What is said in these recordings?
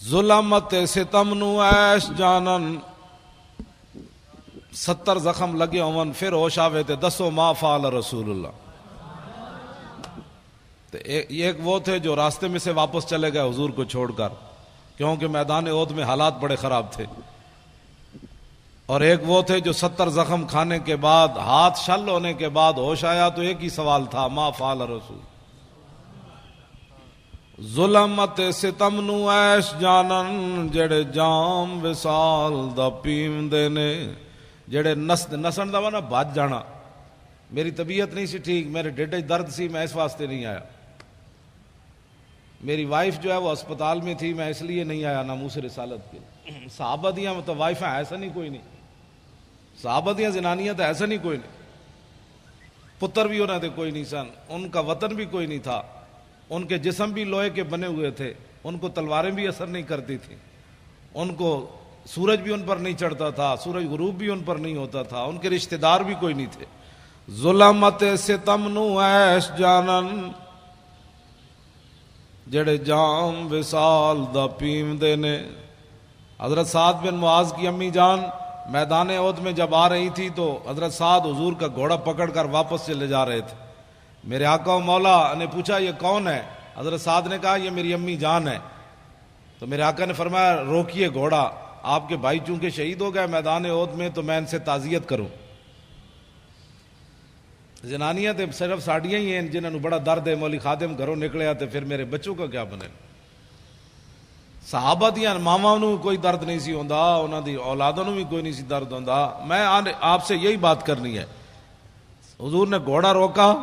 ظلمت ستم نو ایش جانن 70 زخم لگے ہون پھر ہوش آوے تے دسو ما فعل رسول اللہ. ایک وہ تھے جو راستے میں سے واپس چلے گئے حضور کو چھوڑ کر کیونکہ میدان احد میں حالات بڑے خراب تھے, اور ایک وہ تھے جو 70 زخم کھانے کے بعد ہاتھ شل ہونے کے بعد ہوش آیا تو ایک ہی سوال تھا ما فعل رسول. ظلمت ستم نو ایش جانن جڑے جام وصال دا پیندے نے, جڑے نسن دا نا بھج جانا. میری طبیعت نہیں سی ٹھیک, میرے ڈیڈے درد سی, میں اس واسطے نہیں آیا. میری وائف جو ہے وہ اسپتال میں تھی, میں اس لیے نہیں آیا ناموس رسالت کے. صحابہ دیاں تو وائف ہیں ایسا نہیں کوئی نہیں, صحابہ دیاں زنانیاں تو ایسا نہیں کوئی نہیں, پتر بھی انہوں نے کوئی نہیں سن, ان کا وطن بھی کوئی نہیں تھا, ان کے جسم بھی لوہے کے بنے ہوئے تھے, ان کو تلواریں بھی اثر نہیں کرتی تھیں, ان کو سورج بھی ان پر نہیں چڑھتا تھا, سورج غروب بھی ان پر نہیں ہوتا تھا, ان کے رشتہ دار بھی کوئی نہیں تھے. ظلمت ستم نو ایش جانن جڑے جام وصال دا پیندے نے. حضرت سعد بن معاذ کی امی جان میدان احد میں جب آ رہی تھی تو حضرت سعد حضور کا گھوڑا پکڑ کر واپس چلے جا رہے تھے. میرے آقا و مولا نے پوچھا یہ کون ہے؟ حضرت سعد نے کہا یہ میری امی جان ہے. تو میرے آقا نے فرمایا روکیے گھوڑا, آپ کے بھائی چونکہ شہید ہو گئے میدان احد میں تو میں ان سے تعزیت کروں. زنانیاں تے صرف ساڑیاں ہی ہیں جنہوں نے بڑا درد ہے, مولی خادم گھروں نکلیا تو پھر میرے بچوں کا کیا بنے. صحابہ دیاں ماواں نو کوئی درد نہیں سی ہوندا, انہاں دی اولاداں نو بھی کوئی نہیں سی درد ہوندا. میں آپ سے یہی بات کرنی ہے. حضور نے گھوڑا روکا,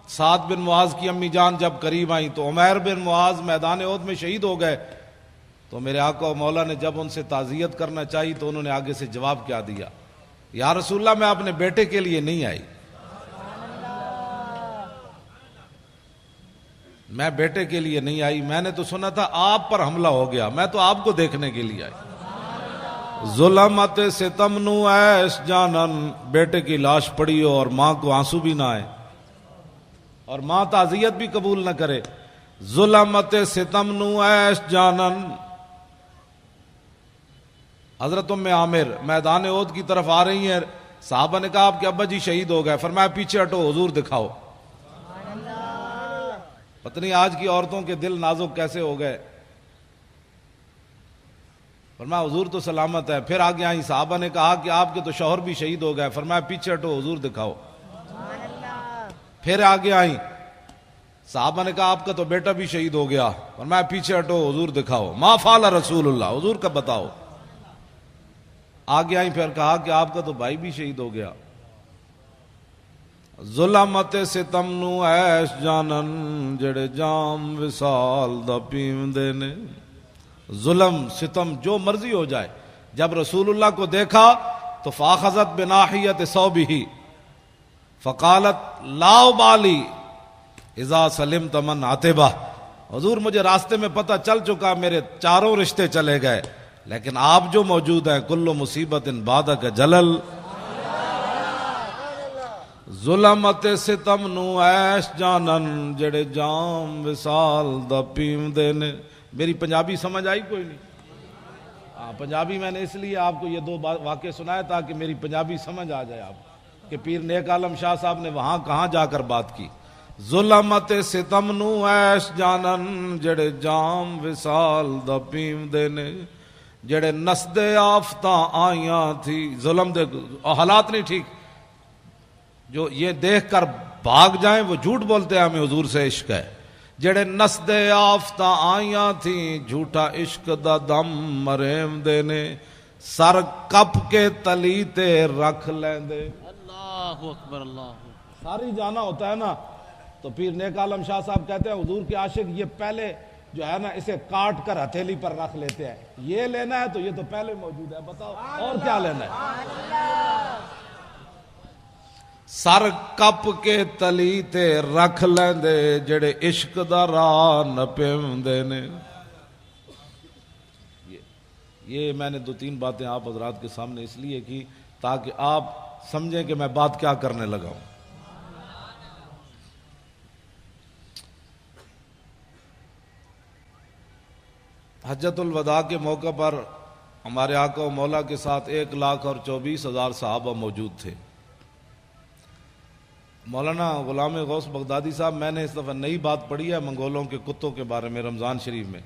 سعد بن معاذ کی امی جان جب قریب آئیں تو عمیر بن معاذ میدان احد میں شہید ہو گئے. تو میرے آقا و مولا نے جب ان سے تعزیت کرنا چاہی تو انہوں نے آگے سے جواب کیا دیا, یا رسول اللہ میں اپنے بیٹے کے لیے نہیں آئی, میں بیٹے کے لیے نہیں آئی, میں نے تو سنا تھا آپ پر حملہ ہو گیا, میں تو آپ کو دیکھنے کے لیے آئی. ظلمت ستم نو ایش جانن, بیٹے کی لاش پڑی ہو اور ماں کو آنسو بھی نہ آئے اور ماں تعزیت بھی قبول نہ کرے. ظلمت ستم نو ایش جانن. حضرت ام عامر میدان احد کی طرف آ رہی ہیں, صحابہ نے کہا آپ کے ابا جی شہید ہو گئے, فرمایا پیچھے ہٹو حضور دکھاؤ. پتہ نہیں آج کی عورتوں کے دل نازک کیسے ہو گئے. فرمایا حضور تو سلامت ہے. پھر آگے آئیں, صحابہ نے کہا کہ آپ کے تو شوہر بھی شہید ہو گئے, فرمایا پیچھے ہٹو حضور دکھاؤ. پھر آگے آئیں, صحابہ نے کہا آپ کا تو بیٹا بھی شہید ہو گیا, فرمایا پیچھے ہٹو حضور دکھاؤ. ما فعل رسول اللہ, حضور کا بتاؤ. آگے آئیں, پھر کہا کہ آپ کا تو بھائی بھی شہید ہو گیا. ظلمت ستم نو ایش جانن جڑے جام وصال دا پیندے نے. ظلم ستم جو مرضی ہو جائے, جب رسول اللہ کو دیکھا تو فاخذت بناحیت ثوبہ فقالت لا ابالی اذا سلمت من عتبہ. حضور مجھے راستے میں پتہ چل چکا, میرے چاروں رشتے چلے گئے, لیکن آپ جو موجود ہیں کل مصیبت بعدک جلل. ظلمت ستم نو ایش جانن جڑے جام وصال دا پیندے نے. میری پنجابی سمجھ آئی کوئی نہیں؟ پنجابی میں نے اس لیے آپ کو یہ دو واقعے سنایا تاکہ میری پنجابی سمجھ آ جائے آپ کہ پیر نیک عالم شاہ صاحب نے وہاں کہاں جا کر بات کی. ظلمت ستم نو ایش جانن جڑے جام وصال دا پیندے نے. جڑے نسدے آفتاں آئیاں تھی, ظلم دے حالات نہیں ٹھیک, جو یہ دیکھ کر بھاگ جائیں وہ جھوٹ بولتے ہیں ہمیں حضور سے عشق ہے. جڑے نسدے آفتاں آئیاں تھیں جھوٹا عشق دا دم مریم دے نے, سر کپ کے تلی تے رکھ لیندے. اللہ اکبر, اللہ ساری جانا ہوتا ہے نا. تو پیر نیک عالم شاہ صاحب کہتے ہیں حضور کے عاشق یہ پہلے جو ہے نا اسے کاٹ کر ہتھیلی پر رکھ لیتے ہیں, یہ لینا ہے تو یہ تو پہلے موجود ہے, بتاؤ اور کیا لینا ہے. سر کپ کے تلی تے رکھ لیندے جڑے عشق دا راہ نہ پیوندے نے. یہ میں نے 2-3 باتیں آپ حضرات کے سامنے اس لیے کی تاکہ آپ سمجھیں کہ میں بات کیا کرنے لگا ہوں. حجۃ الوداع کے موقع پر ہمارے آقا و مولا کے ساتھ 1,24,000 صحابہ موجود تھے۔ مولانا غلام غوث بغدادی صاحب، میں نے اس دفعہ نئی بات پڑھی ہے منگولوں کے کتوں کے بارے میں رمضان شریف میں۔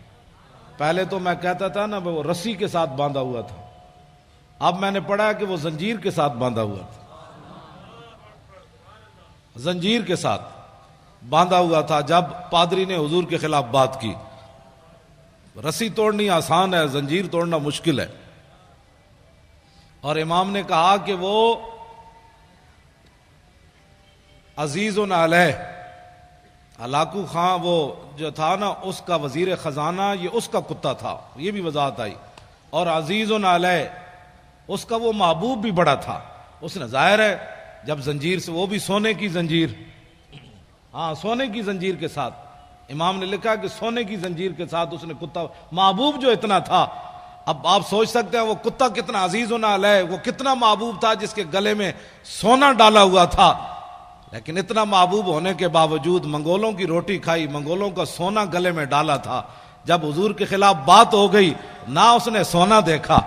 پہلے تو میں کہتا تھا نا وہ رسی کے ساتھ باندھا ہوا تھا، اب میں نے پڑھا کہ وہ زنجیر کے ساتھ باندھا ہوا تھا، زنجیر کے ساتھ باندھا ہوا تھا جب پادری نے حضور کے خلاف بات کی۔ رسی توڑنی آسان ہے، زنجیر توڑنا مشکل ہے۔ اور امام نے کہا کہ وہ عزیز علیہ، ہلاکو خان وہ جو تھا نا اس کا وزیر خزانہ، یہ اس کا کتا تھا، یہ بھی وضاحت آئی۔ اور عزیز علیہ اس کا وہ محبوب بھی بڑا تھا۔ اس نے ظاہر ہے جب زنجیر سے، وہ بھی سونے کی زنجیر، ہاں سونے کی زنجیر کے ساتھ، امام نے لکھا کہ سونے کی زنجیر کے ساتھ اس نے کتا، محبوب جو اتنا تھا۔ اب آپ سوچ سکتے ہیں وہ کتا کتنا عزیز علیہ، وہ کتنا محبوب تھا جس کے گلے میں سونا ڈالا ہوا تھا۔ لیکن اتنا محبوب ہونے کے باوجود منگولوں کی روٹی کھائی، منگولوں کا سونا گلے میں ڈالا تھا۔ جب حضور کے خلاف بات ہو گئی، نہ اس نے سونا دیکھا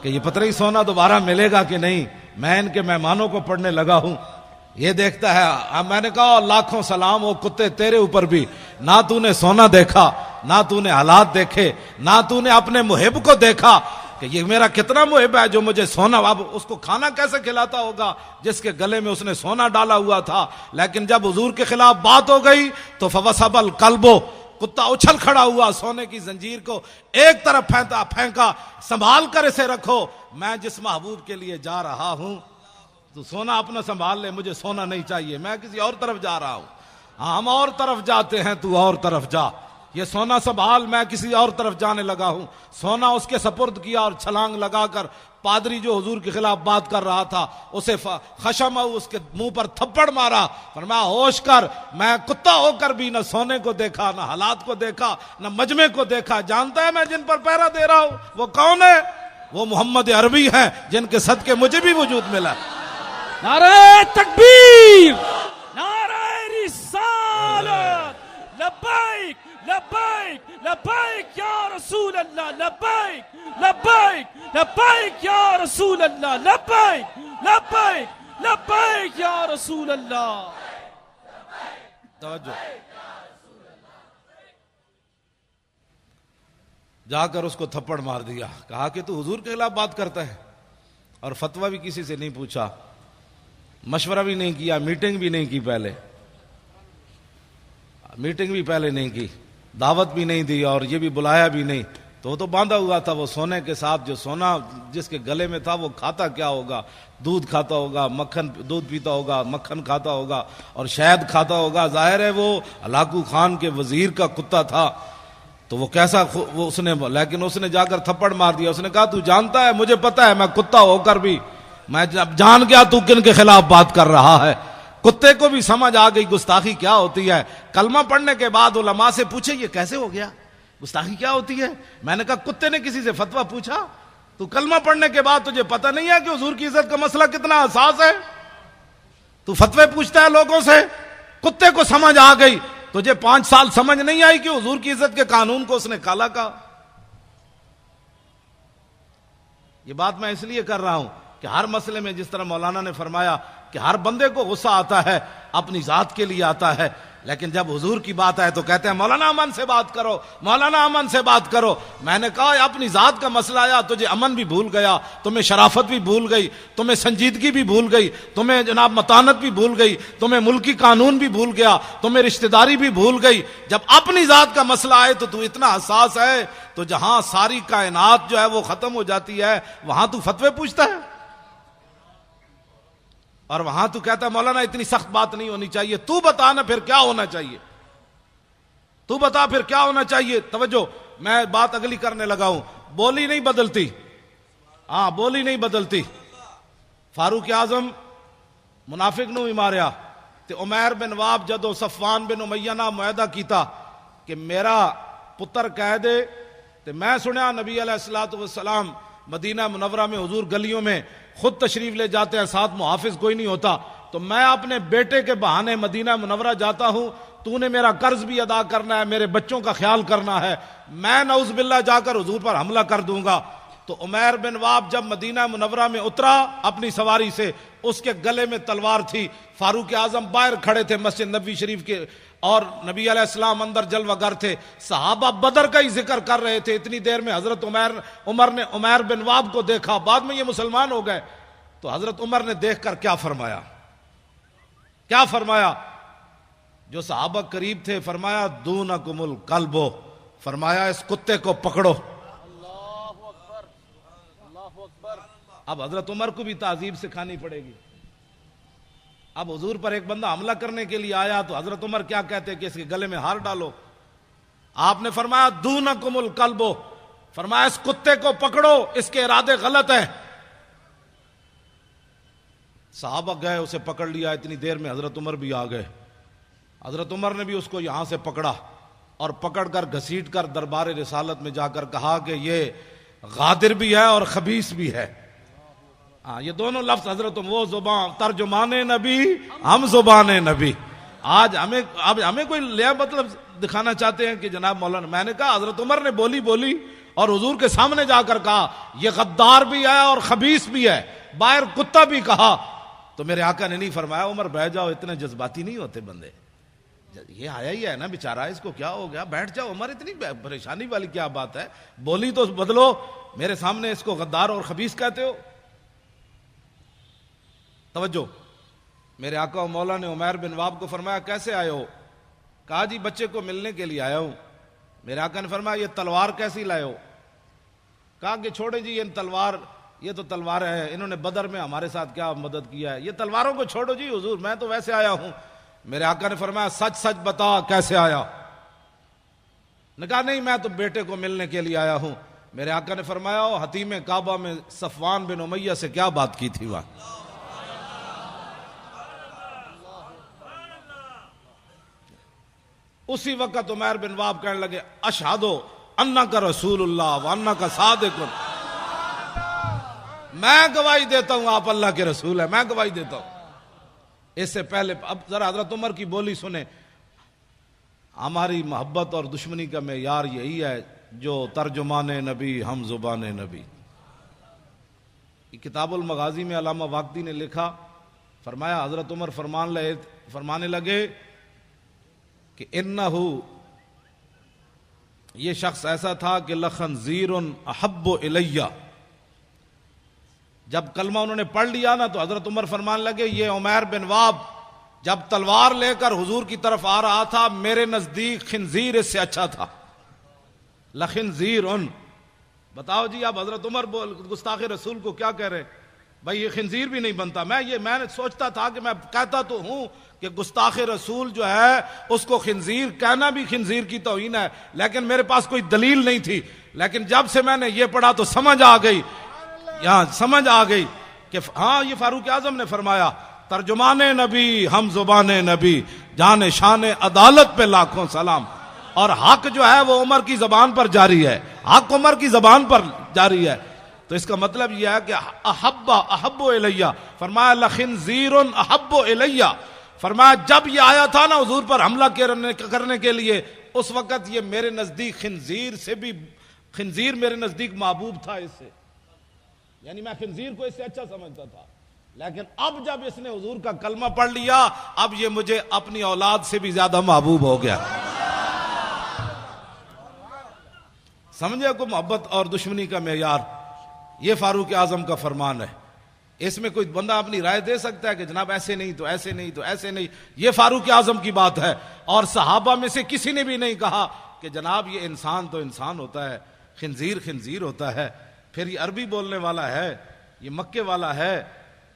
کہ یہ پتہ نہیں سونا دوبارہ ملے گا کہ نہیں، میں ان کے مہمانوں کو پڑھنے لگا ہوں، یہ دیکھتا ہے۔ اب میں نے کہا لاکھوں سلام ہو کتے تیرے اوپر بھی، نہ تو نے سونا دیکھا، نہ تو نے حالات دیکھے، نہ تو نے اپنے محب کو دیکھا کہ یہ میرا کتنا محب ہے جو مجھے سونا، اب اس کو کھانا کیسے کھلاتا ہوگا جس کے گلے میں اس نے سونا ڈالا ہوا تھا۔ لیکن جب حضور کے خلاف بات ہو گئی تو فوسب القلب، کتا اچھل کھڑا ہوا، سونے کی زنجیر کو ایک طرف پھینکا، سنبھال کر اسے رکھو، میں جس محبوب کے لیے جا رہا ہوں تو سونا اپنا سنبھال لے، مجھے سونا نہیں چاہیے، میں کسی اور طرف جا رہا ہوں۔ ہاں ہم اور طرف جاتے ہیں، تو اور طرف جا، یہ سونا سنبھال، میں کسی اور طرف جانے لگا ہوں۔ سونا اس کے سپرد کیا اور چھلانگ لگا کر پادری جو حضور کے خلاف بات کر رہا تھا اسے خشم، اس کے منہ پر تھپڑ مارا، فرمایا ہوش کر، میں کتا ہو کر بھی نہ سونے کو دیکھا، نہ حالات کو دیکھا، نہ مجمع کو دیکھا۔ جانتا ہے میں جن پر پہرا دے رہا ہوں وہ کون ہے؟ وہ محمد عربی ہیں جن کے صدقے مجھے بھی وجود ملا۔ نعرہ تکبیر، نعرہ رسالت، لبیک لبیک لبیک یا رسول اللہ، لبیک لبیک لبیک یا رسول اللہ، لبیک لبیک لبیک یا رسول اللہ۔ توجہ، جا کر اس کو تھپڑ مار دیا، کہا کہ تو حضور کے خلاف بات کرتا ہے، اور فتویٰ بھی کسی سے نہیں پوچھا، مشورہ بھی نہیں کیا، میٹنگ بھی نہیں کی، پہلے میٹنگ بھی پہلے نہیں کی، دعوت بھی نہیں دی، اور یہ بھی بلایا بھی نہیں، تو وہ تو باندھا ہوا تھا وہ سونے کے ساتھ۔ جو سونا جس کے گلے میں تھا وہ کھاتا کیا ہوگا؟ دودھ کھاتا ہوگا، مکھن، دودھ پیتا ہوگا، مکھن کھاتا ہوگا اور شہد کھاتا ہوگا۔ ظاہر ہے وہ ہلاکو خان کے وزیر کا کتا تھا، تو وہ کیسا وہ اس نے، لیکن اس نے جا کر تھپڑ مار دیا۔ اس نے کہا تو جانتا ہے، مجھے پتا ہے، میں کتا ہو کر بھی میں جب جان گیا تو کن کے خلاف بات کر رہا ہے۔ کتے کو بھی سمجھ آ گئی گستاخی کیا ہوتی ہے۔ کلمہ پڑھنے کے بعد علماء سے پوچھے یہ کیسے ہو گیا، گستاخی کیا ہوتی ہے؟ میں نے کہا کتے نے کسی سے فتویٰ پوچھا؟ تو کلمہ پڑھنے کے بعد تجھے پتہ نہیں ہے کہ حضور کی عزت کا مسئلہ کتنا حساس ہے؟ تو فتوے پوچھتا ہے لوگوں سے؟ کتے کو سمجھ آ گئی، تجھے 5 سال سمجھ نہیں آئی کہ حضور کی عزت کے قانون کو اس نے کالا کہا؟ یہ بات میں اس لیے کر رہا ہوں کہ ہر مسئلے میں جس طرح مولانا نے فرمایا کہ ہر بندے کو غصہ آتا ہے، اپنی ذات کے لیے آتا ہے، لیکن جب حضور کی بات آئے تو کہتے ہیں مولانا امن سے بات کرو، مولانا امن سے بات کرو۔ میں نے کہا اپنی ذات کا مسئلہ آیا، تجھے امن بھی بھول گیا، تمہیں شرافت بھی بھول گئی، تمہیں سنجیدگی بھی بھول گئی، تمہیں جناب متانت بھی بھول گئی، تمہیں ملکی قانون بھی بھول گیا، تمہیں رشتہ داری بھی بھول گئی۔ جب اپنی ذات کا مسئلہ آئے تو اتنا حساس ہے، تو جہاں ساری کائنات جو ہے وہ ختم ہو جاتی ہے وہاں تو فتوے پوچھتا ہے، اور وہاں تو کہتا ہے مولانا اتنی سخت بات نہیں ہونی چاہیے۔ تو بتا نا پھر کیا ہونا چاہیے، تو بتا پھر کیا ہونا چاہیے۔ توجہ، میں بات اگلی کرنے لگا ہوں۔ بولی نہیں بدلتی، ہاں بولی نہیں بدلتی۔ فاروق اعظم منافق نو ہی ماریا تے عمیر بن واب جدو صفوان بن امیہ نہ معاہدہ کیتا کہ میرا پتر کہہ دے، تے میں سنیا نبی علیہ الصلوۃ والسلام مدینہ منورہ میں حضور گلیوں میں خود تشریف لے جاتے ہیں، ساتھ محافظ کوئی نہیں ہوتا، تو میں اپنے بیٹے کے بہانے مدینہ منورہ جاتا ہوں تو نے میرا قرض بھی ادا کرنا ہے، میرے بچوں کا خیال کرنا ہے، میں نعوذ باللہ جا کر حضور پر حملہ کر دوں گا۔ تو عمیر بن واب جب مدینہ منورہ میں اترا اپنی سواری سے، اس کے گلے میں تلوار تھی۔ فاروق اعظم باہر کھڑے تھے مسجد نبوی شریف کے، اور نبی علیہ السلام اندر جلوہ گر تھے۔ صحابہ بدر کا ہی ذکر کر رہے تھے، اتنی دیر میں حضرت عمر نے عمیر بن واب کو دیکھا، بعد میں یہ مسلمان ہو گئے۔ تو حضرت عمر نے دیکھ کر کیا فرمایا؟ کیا فرمایا؟ جو صحابہ قریب تھے، فرمایا دونکم الکلب، فرمایا اس کتے کو پکڑو۔ اب حضرت عمر کو بھی تعذیب سکھانی پڑے گی۔ اب حضور پر ایک بندہ حملہ کرنے کے لیے آیا تو حضرت عمر کیا کہتے کہ اس کے گلے میں ہار ڈالو؟ آپ نے فرمایا دونکم الکلب، فرمایا اس کتے کو پکڑو، اس کے ارادے غلط ہیں۔ صحابہ گئے، اسے پکڑ لیا، اتنی دیر میں حضرت عمر بھی آ گئے۔ حضرت عمر نے بھی اس کو یہاں سے پکڑا اور پکڑ کر گھسیٹ کر دربار رسالت میں جا کر کہا کہ یہ غادر بھی ہے اور خبیث بھی ہے۔ یہ دونوں لفظ حضرت وہ زبان ترجمان نبی، ہم زبان نبی۔ آج ہمیں کوئی لیا مطلب دکھانا چاہتے ہیں کہ جناب مولانا، میں نے کہا حضرت عمر نے بولی اور حضور کے سامنے جا کر کہا یہ غدار بھی ہے اور خبیث بھی ہے، باہر کتا بھی کہا۔ تو میرے آقا نے نہیں فرمایا عمر بیٹھ جاؤ، اتنے جذباتی نہیں ہوتے بندے، یہ آیا ہی ہے نا بیچارہ، اس کو کیا ہو گیا، بیٹھ جاؤ عمر، اتنی پریشانی والی کیا بات ہے، بولی تو بدلو، میرے سامنے اس کو غدار اور خبیث کہتے ہو۔ توجہ، میرے آقا و مولا نے عمیر بن واب کو فرمایا کیسے آئے ہو؟ کہا جی بچے کو ملنے کے لیے آیا ہوں۔ میرے آقا نے فرمایا یہ تلوار کیسی لائے ہو؟ کہا کہ چھوڑے جی یہ تلوار، یہ تو تلوار ہے، انہوں نے بدر میں ہمارے ساتھ کیا مدد کیا ہے، یہ تلواروں کو چھوڑو جی حضور، میں تو ویسے آیا ہوں۔ میرے آقا نے فرمایا سچ سچ بتا کیسے آیا؟ نے کہا نہیں میں تو بیٹے کو ملنے کے لیے آیا ہوں۔ میرے آقا نے فرمایا حتیم کعبہ میں صفوان بن امیہ سے کیا بات کی تھی وہاں؟ اسی وقت عمیر بن واب کہنے لگے اشہد انک رسول اللہ وانک صادق، میں گواہی دیتا ہوں آپ اللہ کے رسول ہیں، میں گواہی دیتا ہوں۔ اس سے پہلے اب ذرا حضرت عمر کی بولی سنیں۔ ہماری محبت اور دشمنی کا معیار یہی ہے جو ترجمان نبی ہم زبان نبی۔ کتاب المغازی میں علامہ واقدی نے لکھا، فرمایا حضرت عمر فرمانے لگے کہ انہو، یہ شخص ایسا تھا کہ لخنزیر احب الیہ، جب کلمہ انہوں نے پڑھ لیا نا تو حضرت عمر فرمان لگے یہ عمیر بن واب جب تلوار لے کر حضور کی طرف آ رہا تھا میرے نزدیک خنزیر اس سے اچھا تھا۔ لخنزیر، بتاؤ جی اب حضرت عمر گستاخ رسول کو کیا کہہ رہے؟ بھائی یہ خنزیر بھی نہیں بنتا۔ میں نے سوچتا تھا کہ میں کہتا تو ہوں کہ گستاخ رسول جو ہے اس کو خنزیر کہنا بھی خنزیر کی توہین ہے، لیکن میرے پاس کوئی دلیل نہیں تھی، لیکن جب سے میں نے یہ پڑھا تو سمجھ آ گئی، یہاں سمجھ آ گئی کہ ہاں یہ فاروق اعظم نے فرمایا ترجمان نبی ہم زبان نبی، جان شان عدالت پہ لاکھوں سلام، اور حق جو ہے وہ عمر کی زبان پر جاری ہے، حق عمر کی زبان پر جاری ہے۔ تو اس کا مطلب یہ ہے کہ احب الیہ، فرمایا لخنزیر احب الیہ، فرمایا جب یہ آیا تھا نا حضور پر حملہ کرنے کے لیے اس وقت یہ میرے نزدیک خنزیر سے بھی، خنزیر میرے نزدیک محبوب تھا اس سے، یعنی میں خنزیر کو اس سے اچھا سمجھتا تھا، لیکن اب جب اس نے حضور کا کلمہ پڑھ لیا اب یہ مجھے اپنی اولاد سے بھی زیادہ محبوب ہو گیا۔ سمجھے کو محبت اور دشمنی کا معیار، یہ فاروق اعظم کا فرمان ہے۔ اس میں کوئی بندہ اپنی رائے دے سکتا ہے کہ جناب ایسے نہیں تو ایسے نہیں تو ایسے نہیں، یہ فاروق اعظم کی بات ہے، اور صحابہ میں سے کسی نے بھی نہیں کہا کہ جناب یہ انسان تو انسان ہوتا ہے، خنزیر خنزیر ہوتا ہے، پھر یہ عربی بولنے والا ہے، یہ مکے والا ہے،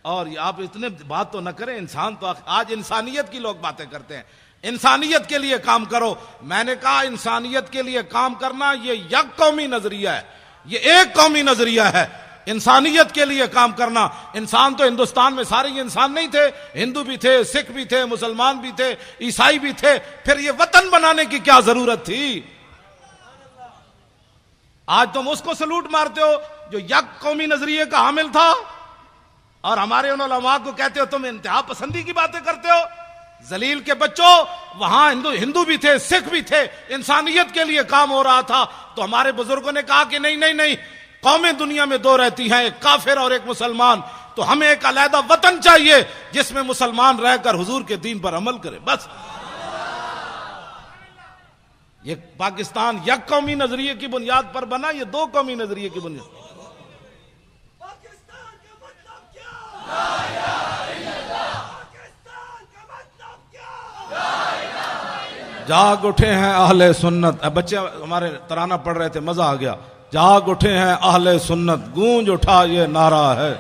اور یہ آپ اتنے بات تو نہ کریں، انسان تو آج انسانیت کی لوگ باتیں کرتے ہیں، انسانیت کے لیے کام کرو۔ میں نے کہا انسانیت کے لیے کام کرنا یہ یک قومی نظریہ ہے، یہ ایک قومی نظریہ ہے، انسانیت کے لیے کام کرنا۔ انسان تو ہندوستان میں سارے انسان نہیں تھے، ہندو بھی تھے، سکھ بھی تھے، مسلمان بھی تھے، عیسائی بھی تھے، پھر یہ وطن بنانے کی کیا ضرورت تھی؟ آج تم اس کو سلوٹ مارتے ہو جو یک قومی نظریے کا حامل تھا، اور ہمارے ان علماء کو کہتے ہو تم انتہا پسندی کی باتیں کرتے ہو۔ ذلیل کے بچوں، وہاں ہندو بھی تھے، سکھ بھی تھے، انسانیت کے لیے کام ہو رہا تھا، تو ہمارے بزرگوں نے کہا کہ نہیں نہیں نہیں، قومیں دنیا میں دو رہتی ہیں، ایک کافر اور ایک مسلمان، تو ہمیں ایک علیحدہ وطن چاہیے جس میں مسلمان رہ کر حضور کے دین پر عمل کرے. بس یہ پاکستان یک قومی نظریے کی بنیاد پر بنا، یہ دو قومی نظریے کی بنیاد. پاکستان کا مطلب کیا؟ پاکستان کا مطلب کیا؟ جاگ اٹھے ہیں اہل سنت. بچے ہمارے ترانہ پڑھ رہے تھے، مزہ آ گیا. جاگ اٹھے ہیں اہل سنت، گونج اٹھا یہ نعرہ ہے،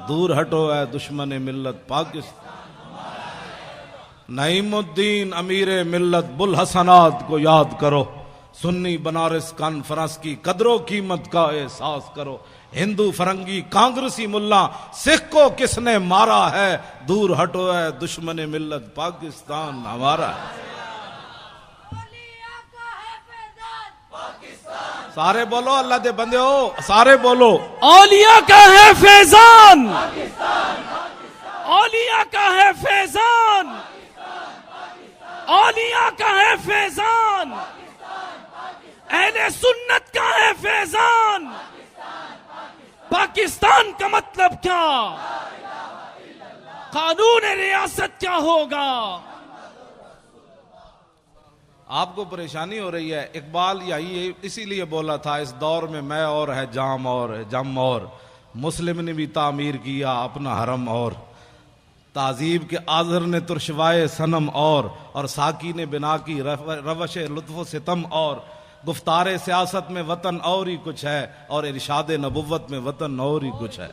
دور ہٹو اے دشمن ملت پاکستان. نعیم الدین امیر ملت بوالحسنات کو یاد کرو، سنی بنارس کانفرنس کی قدر و قیمت کا احساس کرو. ہندو فرنگی کانگریسی ملا سکھ کو کس نے مارا ہے، دور ہٹو اے دشمن ملت پاکستان ہمارا ہے. سارے بولو، اللہ دے بندے ہو، سارے بولو. اولیاء کا ہے فیضان، اولیاء کا ہے فیضان، اولیاء کا ہے فیضان، اہل سنت کا ہے فیضان. پاکستان کا مطلب کیا؟ قانون ریاست کیا ہوگا؟ آپ کو پریشانی ہو رہی ہے. اقبال یہی اسی لیے بولا تھا، اس دور میں میں اور ہے جام اور ہے جم اور، مسلم نے بھی تعمیر کیا اپنا حرم اور، تعذیب کے آذر نے ترشوائے صنم اور ساکی نے بنا کی روش لطف و ستم اور، گفتار سیاست میں وطن اور ہی کچھ ہے، اور ارشاد نبوت میں وطن اور ہی کچھ ہے.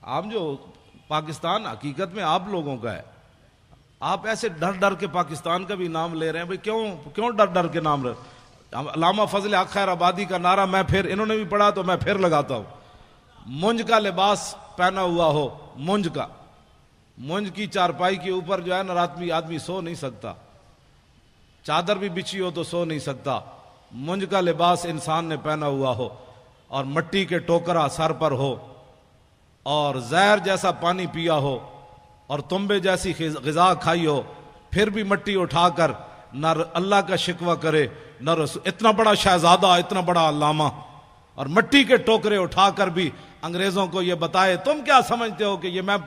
آپ جو پاکستان حقیقت میں آپ لوگوں کا ہے. آپ ایسے ڈر ڈر کے پاکستان کا بھی نام لے رہے ہیں. بھئی کیوں ڈر ڈر کے نام رہے؟ علامہ فضل حق خیر آبادی کا نعرہ میں پھر انہوں نے بھی پڑھا تو میں پھر لگاتا ہوں. مونج کا لباس پہنا ہوا ہو، مونج کی چارپائی کے اوپر جو ہے نا آدمی سو نہیں سکتا، چادر بھی بچھی ہو تو سو نہیں سکتا. مونج کا لباس انسان نے پہنا ہوا ہو، اور مٹی کے ٹوکرا سر پر ہو، اور زہر جیسا پانی پیا ہو، اور تنبے جیسی غذا کھائی ہو، پھر بھی مٹی اٹھا کر نہ اللہ کا شکوہ کرے نہ رسول. اتنا بڑا شہزادہ، اتنا بڑا علامہ، اور مٹی کے ٹوکرے اٹھا کر بھی انگریزوں کو یہ بتائے تم کیا سمجھتے ہو کہ یہ میں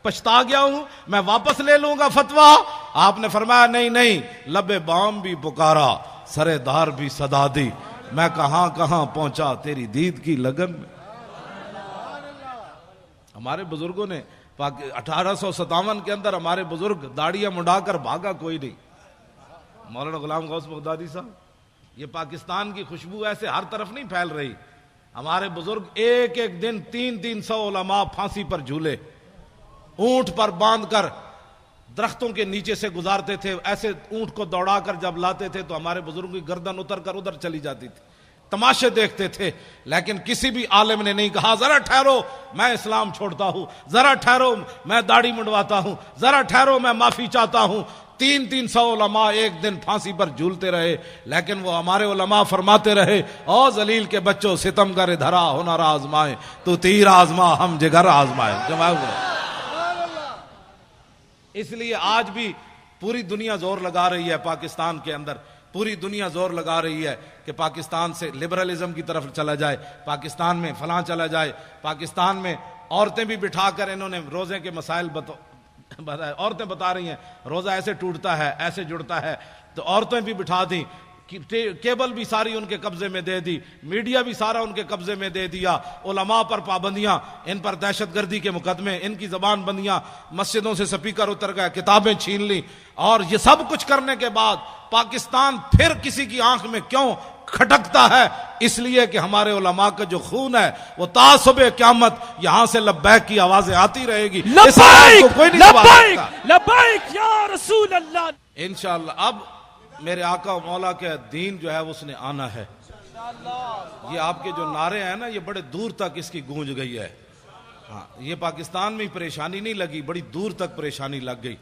پچھتا گیا ہوں، میں واپس لے لوں گا فتویٰ. آپ نے فرمایا نہیں نہیں، لب بام بھی پکارا، سرے دار بھی صدا دی، میں کہاں کہاں پہنچا تیری دید کی لگن میں. ہمارے بزرگوں نے 1857 کے اندر ہمارے بزرگ داڑیاں منڈا کر بھاگا کوئی نہیں. مولانا غلام غوث بغدادی صاحب، یہ پاکستان کی خوشبو ایسے ہر طرف نہیں پھیل رہی. ہمارے بزرگ ایک ایک دن 300 علماء پھانسی پر جھولے، اونٹ پر باندھ کر درختوں کے نیچے سے گزارتے تھے. ایسے اونٹ کو دوڑا کر جب لاتے تھے تو ہمارے بزرگوں کی گردن اتر کر ادھر چلی جاتی تھی. تماشے دیکھتے تھے، لیکن کسی بھی عالم نے نہیں کہا ذرا ٹھہرو میں اسلام چھوڑتا ہوں، ذرا ٹھہرو میں داڑھی منڈواتا ہوں، ذرا ٹھہرو میں معافی چاہتا ہوں. 300 علماء ایک دن پھانسی پر جھولتے رہے، لیکن وہ ہمارے علماء فرماتے رہے او ذلیل کے بچوں ستم گر دھرا ہنر آزمائے، تو تیر آزما ہم جگر آزمائے. اس لیے آج بھی پوری دنیا زور لگا رہی ہے پاکستان کے اندر، پوری دنیا زور لگا رہی ہے کہ پاکستان سے لبرلزم کی طرف چلا جائے، پاکستان میں فلاں چلا جائے. پاکستان میں عورتیں بھی بٹھا کر انہوں نے روزے کے مسائل عورتیں بتا رہی ہیں روزہ ایسے ٹوٹتا ہے، ایسے جڑتا ہے، تو عورتیں بھی بٹھا دیں. کیبل بھی ساری ان کے قبضے میں دے دی، میڈیا بھی سارا ان کے قبضے میں دے دیا. علماء پر پابندیاں، ان پر دہشت گردی کے مقدمے، ان کی زبان بندیاں، مسجدوں سے سپیکر اتر گئے، کتابیں چھین لی. اور یہ سب کچھ کرنے کے بعد پاکستان پھر کسی کی آنکھ میں کیوں کھٹکتا ہے؟ اس لیے کہ ہمارے علماء کا جو خون ہے وہ تا صبح قیامت یہاں سے لبیک کی آوازیں آتی رہے گی. لبیک لبیک لبیک یا رسول اللہ. انشاءاللہ اب میرے آقا و مولا کے دین جو ہے اس نے آنا ہے. یہ آپ کے جو نعرے ہیں نا یہ بڑے دور تک اس کی گونج گئی ہے. ہاں یہ پاکستان میں پریشانی نہیں لگی، بڑی دور تک پریشانی لگ گئی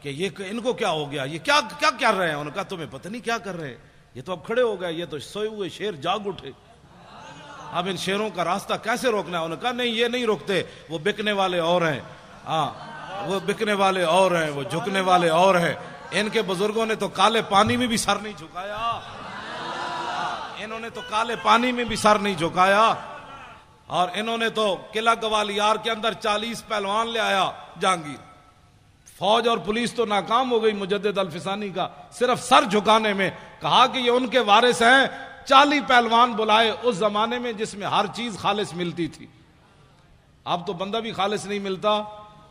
کہ یہ ان کو کیا ہو گیا، یہ کیا کر رہے ہیں. انہوں نے کہا تمہیں پتہ نہیں کیا کر رہے ہیں، یہ تو اب کھڑے ہو گئے، یہ تو سوئے ہوئے شیر جاگ اٹھے، اب ان شیروں کا راستہ کیسے روکنا ہے. انہوں نے کہا نہیں یہ نہیں روکتے، وہ بکنے والے اور ہیں. ہاں وہ بکنے والے اور ہیں، وہ جھکنے والے اور ہیں. ان کے بزرگوں نے تو کالے پانی میں بھی سر نہیں جھکایا. انہوں نے تو کالے پانی میں بھی سر نہیں جھکایا. اور انہوں نے تو قلعہ گوالیار کے اندر 40 پہلوان لے آیا جہانگیر. فوج اور پولیس تو ناکام ہو گئی مجدد الفسانی کا صرف سر جھکانے میں. کہا کہ یہ ان کے وارث ہیں. 40 پہلوان بلائے اس زمانے میں جس میں ہر چیز خالص ملتی تھی. اب تو بندہ بھی خالص نہیں ملتا.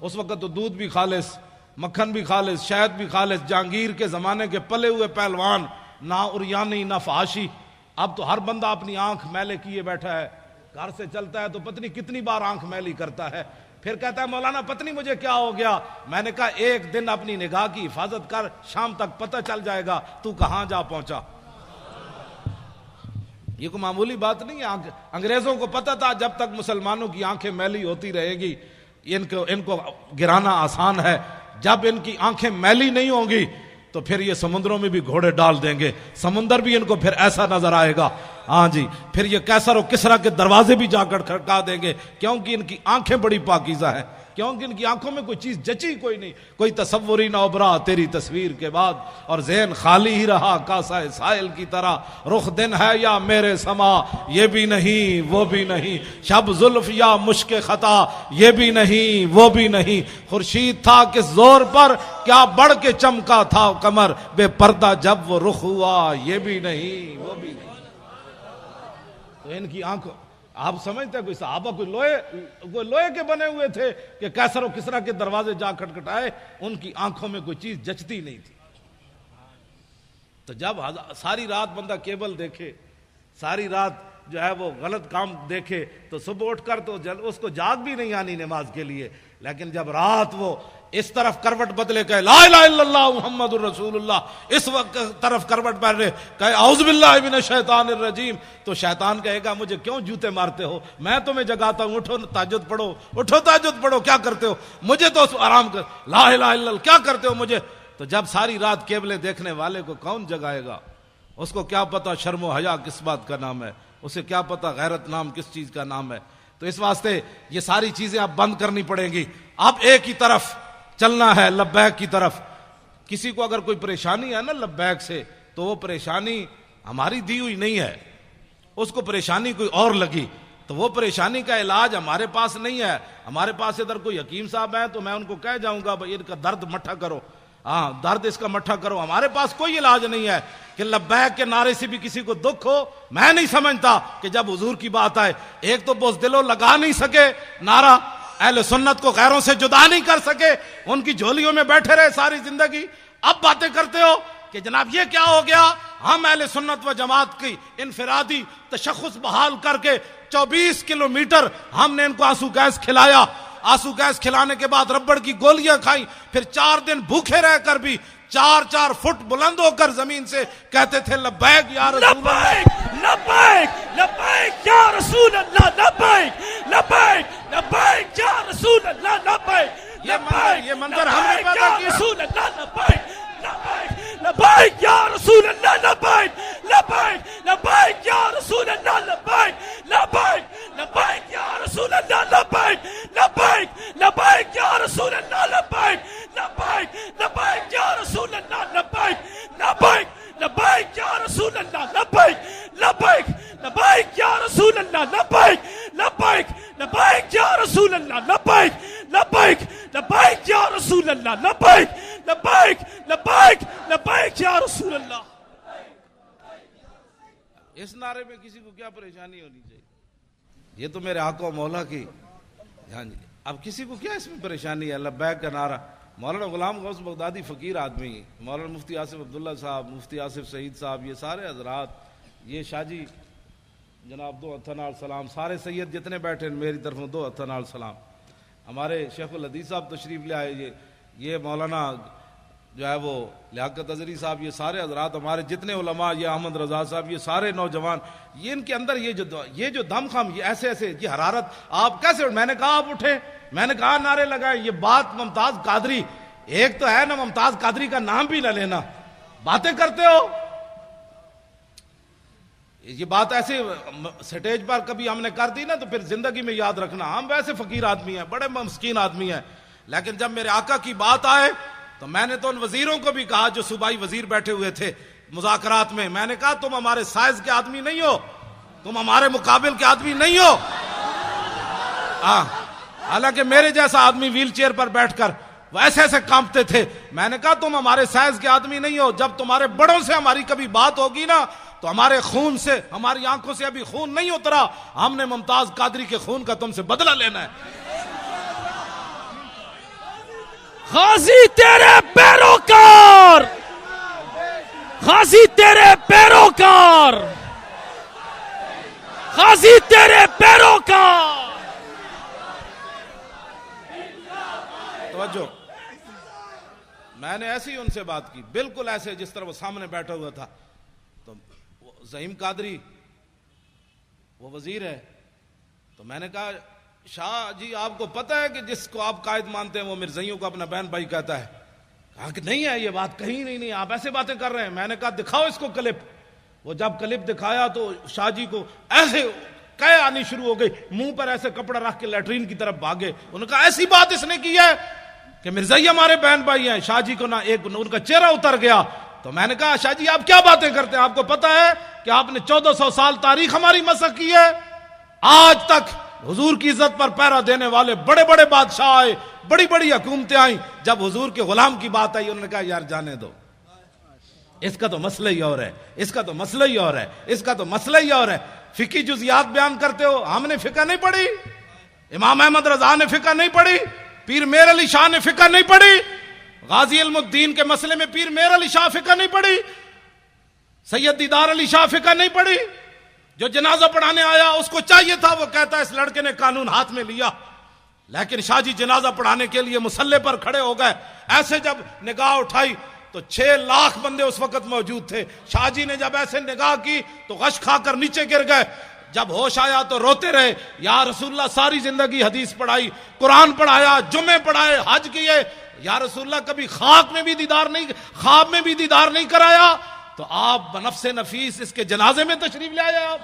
اس وقت تو دودھ بھی خالص، مکھن بھی خالص، شہد بھی خالص. جہانگیر کے زمانے کے پلے ہوئے پہلوان، نہ اریانی نہ فحاشی. اب تو ہر بندہ اپنی آنکھ میلے کیے بیٹھا ہے. گھر سے چلتا ہے تو پتہ نہیں کتنی بار آنکھ میلی کرتا ہے. پھر کہتا ہے مولانا پتہ نہیں مجھے کیا ہو گیا. میں نے کہا ایک دن اپنی نگاہ کی حفاظت کر، شام تک پتہ چل جائے گا تو کہاں جا پہنچا. یہ کوئی معمولی بات نہیں ہے. انگریزوں کو پتہ تھا جب تک مسلمانوں کی آنکھیں میلی ہوتی رہے گی ان کو گرانا آسان ہے. جب ان کی آنکھیں میلی نہیں ہوں گی تو پھر یہ سمندروں میں بھی گھوڑے ڈال دیں گے. سمندر بھی ان کو پھر ایسا نظر آئے گا. ہاں جی، پھر یہ کیسر و کسرا کے دروازے بھی جا کر کھڑکا دیں گے، کیونکہ ان کی آنکھیں بڑی پاکیزہ ہیں. کیونکہ ان کی آنکھوں میں کوئی چیز جچی کوئی نہیں، کوئی تصور ہی نہ ابھرا تیری تصویر کے بعد. اور ذہن خالی ہی رہا کاسہ سائل کی طرح. رخ دن ہے یا میرے سما یہ بھی نہیں وہ بھی نہیں. شب زلف یا مشک خطا یہ بھی نہیں وہ بھی نہیں. خورشید تھا کس زور پر کیا بڑھ کے چمکا تھا قمر. بے پردہ جب وہ رخ ہوا یہ بھی نہیں وہ بھی نہیں. تو ان کی آنکھوں آپ سمجھتے ہیں کوئی صحابہ کوئی لوہے کے بنے ہوئے تھے کہ کیسر و کسرا کے دروازے جا کھٹکھٹائے. ان کی آنکھوں میں کوئی چیز جچتی نہیں تھی. تو جب ساری رات بندہ کیبل دیکھے، ساری رات جو ہے وہ غلط کام دیکھے تو صبح اٹھ کر تو اس کو جاگ بھی نہیں آنی نماز کے لیے. لیکن جب رات وہ اس طرف کروٹ بدلے کہے لا الہ الا اللہ محمد الرسول اللہ، اس وقت طرف کروٹ بدلے کہے اعوذ باللہ من الشیطان الرجیم، تو شیطان کہے گا مجھے کیوں جوتے مارتے ہو، میں تمہیں جگاتا ہوں، اٹھو تہجد پڑھو، اٹھو تہجد پڑھو، کیا کرتے ہو مجھے تو آرام کر، لا الہ الا اللہ کیا کرتے ہو مجھے. تو جب ساری رات کیبلیں دیکھنے والے کو کون جگائے گا؟ اس کو کیا پتا شرم و حیا کس بات کا نام ہے، اسے کیا پتا غیرت نام کس چیز کا نام ہے. تو اس واسطے یہ ساری چیزیں اب بند کرنی پڑیں گی. اب ایک ہی طرف چلنا ہے، لبیک کی طرف. کسی کو اگر کوئی پریشانی ہے نا لبیک سے، تو وہ پریشانی ہماری دی ہوئی نہیں ہے، اس کو پریشانی کوئی اور لگی، تو وہ پریشانی کا علاج ہمارے پاس نہیں ہے. ہمارے پاس ادھر کوئی حکیم صاحب ہیں تو میں ان کو کہہ جاؤں گا بھائی ان کا درد مٹھا کرو، ہاں درد اس کا مٹھا کرو. ہمارے پاس کوئی علاج نہیں ہے کہ لبیک کے نعرے سے بھی کسی کو دکھ ہو. میں نہیں سمجھتا کہ جب حضور کی بات آئے، ایک تو بزدلو لگا نہیں سکے نعرہ، اہل سنت کو غیروں سے جدا نہیں کر سکے، ان کی جھولیوں میں بیٹھے رہے ساری زندگی. اب باتیں کرتے ہو کہ جناب یہ کیا ہو گیا. ہم اہل سنت و جماعت کی انفرادی تشخص بحال کر کے 24 کلومیٹر ہم نے ان کو آنسو گیس کھلایا. آنسو گیس کھلانے کے بعد ربڑ کی گولیاں کھائیں، پھر 4 دن بھوکے رہ کر بھی 4 فٹ بلند ہو کر زمین سے کہتے تھے لبیک یا رسول اللہ، لبیک لبیک یا رسول اللہ، لبیک لبیک لبیک یا رسول اللہ، لبیک یہ منظر ہم نے پیدا کیا. رسول اللہ، لبیک لبیک لبیک یا رسول اللہ، لبیک لبیک لبیک یا رسول اللہ، لبیک لبیک لبیک یا رسول اللہ، لبیک لبیک لبیک یا رسول اللہ، لبیک لبیک لبیک یا رسول اللہ، لبیک لبیک لبیک یا رسول اللہ، لبیک لبیک لبیک یا رسول اللہ، لبیک لبیک لبیک یا رسول اللہ، لبیک لبیک لبیک یا رسول اللہ، لبیک لبیک لبیک لبیک یا رسول اللہ. اس نعرے میں کسی کو کیا پریشانی ہونی چاہیے؟ یہ تو میرے آقا و مولا کی. ہاں جی، اب کسی کو کیا اس میں پریشانی ہے؟ لبیک کا نعرہ. مولانا غلام غوث بغدادی فقیر آدمی، مولانا مفتی آصف عبداللہ صاحب، مفتی آصف سعید صاحب، یہ سارے حضرات، یہ شاہ جی جناب 2 ہتھاں نال سلام، سارے سید جتنے بیٹھے ہیں میری طرف 2 ہتھاں نال سلام. ہمارے شیخ الحدیث صاحب تشریف لے آئے، یہ مولانا جو ہے وہ لیاقت اظہری صاحب، یہ سارے حضرات ہمارے جتنے علماء، یہ احمد رضا صاحب، یہ سارے نوجوان، یہ ان کے اندر یہ جو دم خم، یہ ایسے یہ حرارت، آپ کیسے؟ میں نے کہا آپ اٹھیں، میں نے کہا نعرے لگائیں. یہ بات ممتاز قادری، ایک تو ہے نا ممتاز قادری کا نام بھی نہ لینا، باتیں کرتے ہو. یہ بات ایسے سٹیج پر کبھی ہم نے کر دی نا تو پھر زندگی میں یاد رکھنا. ہم ویسے فقیر آدمی ہیں، بڑے مسکین آدمی ہیں، لیکن جب میرے آقا کی بات آئے تو میں نے تو ان وزیروں کو بھی کہا جو صوبائی وزیر بیٹھے ہوئے تھے مذاکرات میں نے کہا تم ہمارے سائز کے آدمی نہیں ہو، تم ہمارے مقابل کے آدمی نہیں ہو. حالانکہ میرے جیسا آدمی ویل چیئر پر بیٹھ کر وہ ایسے ایسے کانپتے تھے. میں نے کہا تم ہمارے سائز کے آدمی نہیں ہو، جب تمہارے بڑوں سے ہماری کبھی بات ہوگی نا تو ہمارے خون سے، ہماری آنکھوں سے ابھی خون نہیں اترا، ہم نے ممتاز قادری کے خون کا تم سے بدلہ لینا ہے. غازی تیرے پیروکار، غازی تیرے پیروکار، غازی تیرے پیروکار. توجہ، میں نے ایسی ان سے بات کی، بالکل ایسے جس طرح وہ سامنے بیٹھا ہوا تھا. تو زعیم قادری وہ وزیر ہے، تو میں نے کہا شاہ جی آپ کو پتہ ہے کہ جس کو آپ قائد مانتے ہیں وہ مرزائیوں کو اپنا بہن بھائی کہتا ہے؟ کہا کہ نہیں ہے یہ بات، کہیں نہیں، آپ ایسے باتیں کر رہے ہیں. میں نے کہا دکھاؤ اس کو کلپ. وہ جب کلپ دکھایا تو شاہ جی کو ایسے قے آنی شروع ہو گئی، منہ پر ایسے کپڑا رکھ کے لیٹرین کی طرف بھاگے. انہوں نے کہا ایسی بات اس نے کی ہے کہ مرزائی ہمارے بہن بھائی ہیں. شاہ جی کو ان کا چہرہ اتر گیا. تو میں نے کہا شاہ جی آپ کیا باتیں کرتے ہیں؟ آپ کو پتا ہے کہ آپ نے 1400 سال تاریخ ہماری مسخ کی ہے. آج تک حضور کی عزت پر پہرا دینے والے بڑے بڑے بادشاہ آئے، بڑی بڑی حکومتیں آئیں، جب حضور کے غلام کی بات آئی انہوں نے کہا یار جانے دو، اس کا تو مسئلہ ہی اور ہے، اس کا تو مسئلہ ہی اور ہے، اس کا تو مسئلہ ہی اور ہے. فقہی جزیات بیان کرتے ہو، ہم نے فقہ نہیں پڑھی، امام احمد رضا نے فقہ نہیں پڑھی، پیر میر علی شاہ نے فقہ نہیں پڑھی، غازی علم الدین کے مسئلے میں پیر میر علی شاہ فقہ نہیں پڑھی، سید دیدار علی شاہ فقہ نہیں پڑھی. جو جنازہ پڑھانے آیا اس کو چاہیے تھا، وہ کہتا ہے اس لڑکے نے قانون ہاتھ میں لیا، لیکن شاہ جی جنازہ پڑھانے کے لیے مصلے پر کھڑے ہو گئے. ایسے جب نگاہ اٹھائی تو 6 لاکھ بندے اس وقت موجود تھے. شاہ جی نے جب ایسے نگاہ کی تو غش کھا کر نیچے گر گئے. جب ہوش آیا تو روتے رہے. یا رسول اللہ ساری زندگی حدیث پڑھائی، قرآن پڑھایا، جمعے پڑھائے، حج کیے، یا رسول اللہ کبھی خواب میں بھی دیدار نہیں کرایا. تو آپ بنفس نفیس اس کے جنازے میں تشریف لے آئے. آپ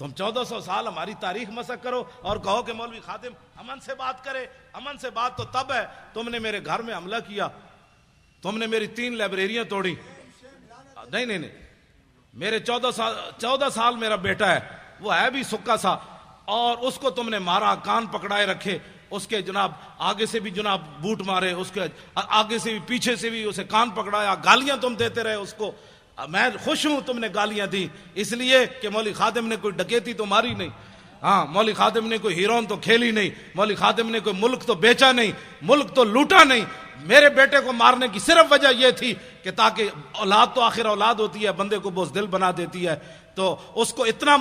تم 1400 سال ہماری تاریخ مسخ کرو اور کہو کہ مولوی خادم امن سے بات کرے. امن سے بات تو تب ہے تم نے میرے گھر میں حملہ کیا، تم نے میری 3 لائبریریاں توڑی. نہیں، میرے 14 سال میرا بیٹا ہے، وہ ہے بھی سکا سا، اور اس کو تم نے مارا، کان پکڑائے رکھے، اس کے جناب آگے سے بھی جناب بوٹ مارے، اس کے آگے سے بھی پیچھے سے بھی اسے کان پکڑایا، گالیاں تم دیتے رہے اس کو. میں خوش ہوں تم نے گالیاں دی، اس لیے کہ مولوی خادم نے کوئی ڈکیتی تو ماری نہیں، مولوی خادم نے کوئی ہیرون تو کھیلی نہیں، مولوی خادم نے کوئی ملک تو بیچا نہیں، ملک تو لوٹا نہیں. میرے بیٹے کو مارنے کی صرف وجہ یہ تھی کہ تاکہ اولاد تو آخر اولاد ہوتی ہے، بندے کو بزدل بنا دیتی ہے. تو اس کو اتنا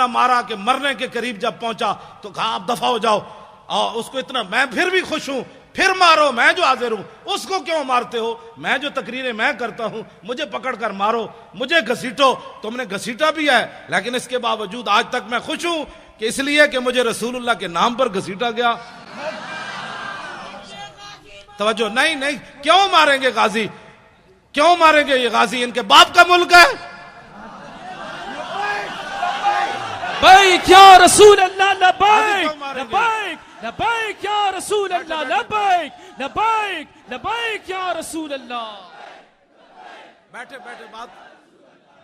مارا کہ مرنے کے قریب جب پہنچا تو کہا آپ دفع ہو جاؤ. اور اس کو اتنا، میں پھر بھی خوش ہوں، پھر مارو، میں جو حاضر ہوں. اس کو کیوں مارتے ہو؟ میں جو تقریریں میں کرتا ہوں، مجھے پکڑ کر مارو، مجھے گھسیٹو. تم نے گھسیٹا بھی ہے، لیکن اس کے باوجود آج تک میں خوش ہوں کہ اس لیے کہ مجھے رسول اللہ کے نام پر گھسیٹا گیا. توجہ نہیں، کیوں ماریں گے غازی؟ کیوں ماریں گے یہ غازی؟ ان کے باپ کا ملک ہے. لبیک یا رسول اللہ، لبیک لبیک لبیک یا رسول اللہ، لبیک لبیک لبیک یا رسول اللہ. بیٹھے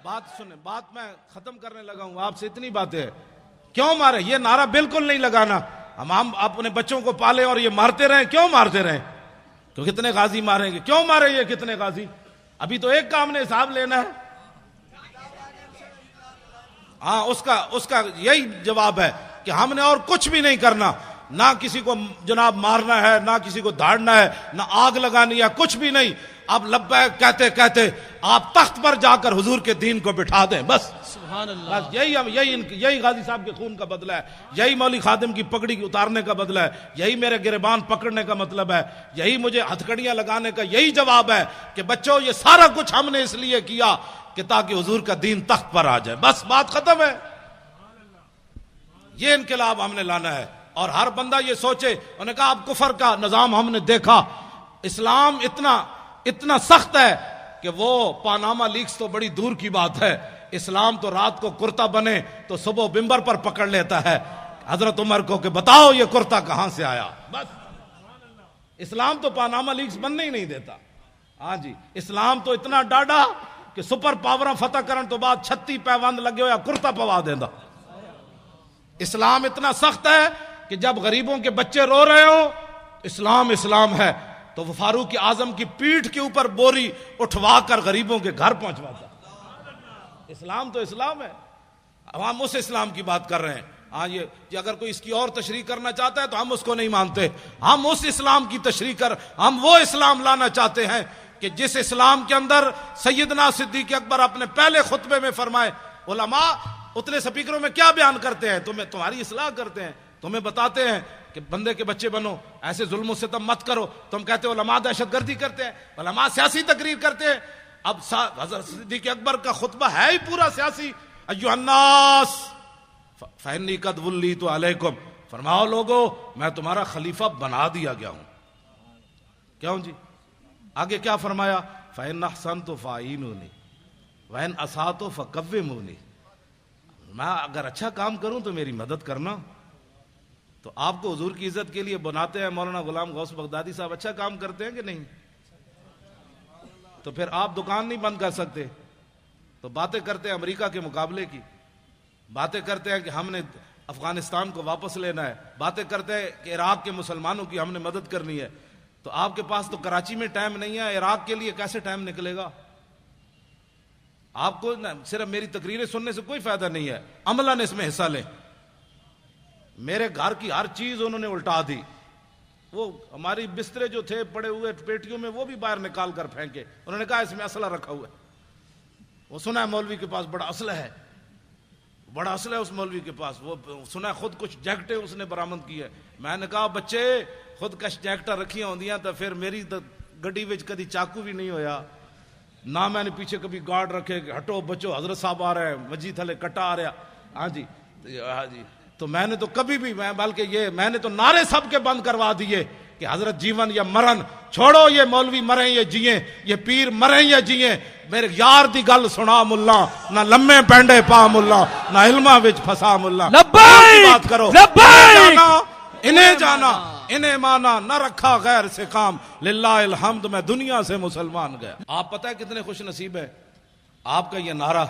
بات سنیں، بات میں ختم کرنے لگا ہوں. آپ سے اتنی باتیں ہیں. کیوں مارے؟ یہ نعرہ بالکل نہیں لگانا. ہم اپنے بچوں کو پالے اور یہ مارتے رہیں. کیوں مارتے رہیں؟ تو کتنے غازی ماریں گے؟ کیوں مارے یہ کتنے غازی؟ ابھی تو ایک کام نے حساب لینا ہے. اس کا یہی جواب ہے کہ ہم نے اور کچھ بھی نہیں کرنا. نہ کسی کو جناب مارنا ہے، نہ کسی کو دھاڑنا ہے، نہ آگ لگانی ہے، کچھ بھی نہیں. اب لبیک کہتے کہتے آپ تخت پر جا کر حضور کے دین کو بٹھا دیں. بس سبحان اللہ. بس یہی غازی صاحب کے خون کا بدلہ ہے. یہی مولوی خادم کی پگڑی اتارنے کا بدلہ ہے. یہی میرے گریبان پکڑنے کا مطلب ہے. یہی مجھے ہتھکڑیاں لگانے کا یہی جواب ہے کہ بچوں یہ سارا کچھ ہم نے اس لیے کیا کہ تاکہ حضور کا دین تخت پر آ جائے. بس بات ختم ہے. یہ انقلاب ہم نے لانا ہے. اور ہر بندہ یہ سوچے. انہوں نے کہا اب کفر کا نظام ہم نے دیکھا، اسلام اتنا سخت ہے کہ وہ پاناما لیکس تو بڑی دور کی بات ہے. اسلام تو رات کو کرتا بنے تو صبح ممبر پر پکڑ لیتا ہے. حضرت عمر کو کہ بتاؤ یہ کرتا کہاں سے آیا. بس اسلام تو پاناما لیکس بننے ہی نہیں دیتا. ہاں جی اسلام تو اتنا ڈاڈا کہ سپر پاوراں فتح کرن تو بعد 36 پیوند لگے ہویا کرتا پوا دیندا. اسلام اتنا سخت ہے کہ جب غریبوں کے بچے رو رہے ہو اسلام اسلام ہے تو وہ فاروق اعظم کی پیٹھ کے اوپر بوری اٹھوا کر غریبوں کے گھر پہنچواتا. اسلام تو اسلام ہے. ہم اس اسلام کی بات کر رہے ہیں. ہاں یہ اگر کوئی اس کی اور تشریح کرنا چاہتا ہے تو ہم اس کو نہیں مانتے. ہم اس اسلام کی تشریح ہم وہ اسلام لانا چاہتے ہیں کہ جس اسلام کے اندر سیدنا صدیق اکبر اپنے پہلے خطبے میں فرمائے علماء اتنے سپیکروں میں کیا بیان کرتے ہیں, تمہاری اصلاح کرتے ہیں, تمہیں بتاتے ہیں کہ بندے کے بچے بنو, ایسے ظلم و ستم مت کرو. تم کہتے ہو علماء دہشت گردی کرتے ہیں, علماء سیاسی تقریر کرتے ہیں. اب حضرت صدیق اکبر کا خطبہ ہے ہی پورا سیاسی. ایھا الناس فإنی قد ولیت علیکم, فرماؤ لوگو میں تمہارا خلیفہ بنا دیا گیا ہوں. کیوں جی؟ آگے کیا فرمایا؟ فإن أحسنت فأعینونی وإن أسأت فقومونی. میں اگر اچھا کام کروں تو میری مدد کرنا. تو آپ کو حضور کی عزت کے لیے بناتے ہیں مولانا غلام غوث بغدادی صاحب, اچھا کام کرتے ہیں کہ نہیں؟ تو پھر آپ دکان نہیں بند کر سکتے. تو باتیں کرتے ہیں امریکہ کے مقابلے کی, باتیں کرتے ہیں کہ ہم نے افغانستان کو واپس لینا ہے, باتیں کرتے ہیں کہ عراق کے مسلمانوں کی ہم نے مدد کرنی ہے. تو آپ کے پاس تو کراچی میں ٹائم نہیں ہے, عراق کے لیے کیسے ٹائم نکلے گا؟ آپ کو صرف میری تقریریں سننے سے کوئی فائدہ نہیں ہے, عملاً اس میں حصہ لیں. میرے گھر کی ہر چیز انہوں نے الٹا دی. وہ ہماری بسترے جو تھے پڑے ہوئے پیٹیوں میں وہ بھی باہر نکال کر پھینکے. انہوں نے کہا اس میں اسلحہ رکھا ہوا ہے. وہ سنا ہے مولوی کے پاس بڑا اسلحہ ہے, بڑا اسلحہ ہے اس مولوی کے پاس. وہ سنا ہے خود کچھ جیکٹیں اس نے برآمد کی ہے. میں نے کہا بچے خود کش جیکٹاں رکھی ہوندیاں تو پھر میری تو گڈی وچ کدی چاقو بھی نہیں ہویا, نہ میں نے پیچھے کبھی گارڈ رکھے کہ ہٹو بچو حضرت صاحب آ رہے ہیں, مجید تھلے کٹا آ رہا. ہاں جی ہاں جی. تو میں نے تو کبھی بھی بلکہ میں نے تو نعرے سب کے بند کروا دیے کہ حضرت جیون یا مرن, چھوڑو یہ مولوی مریں یا جیئیں, یہ پیر مریں یا جیئیں, میرے یار دی گل سنا ملا, نہ لمے پینڈے پا ملا, نہ علماں وچ پھسا ملا. لبیک بات کرو, لبیک انہیں جانا انہیں مانا, نہ رکھا غیر سے کام, للہ الحمد میں دنیا سے مسلمان گیا. آپ پتہ ہے کتنے خوش نصیب ہے آپ کا یہ نعرہ.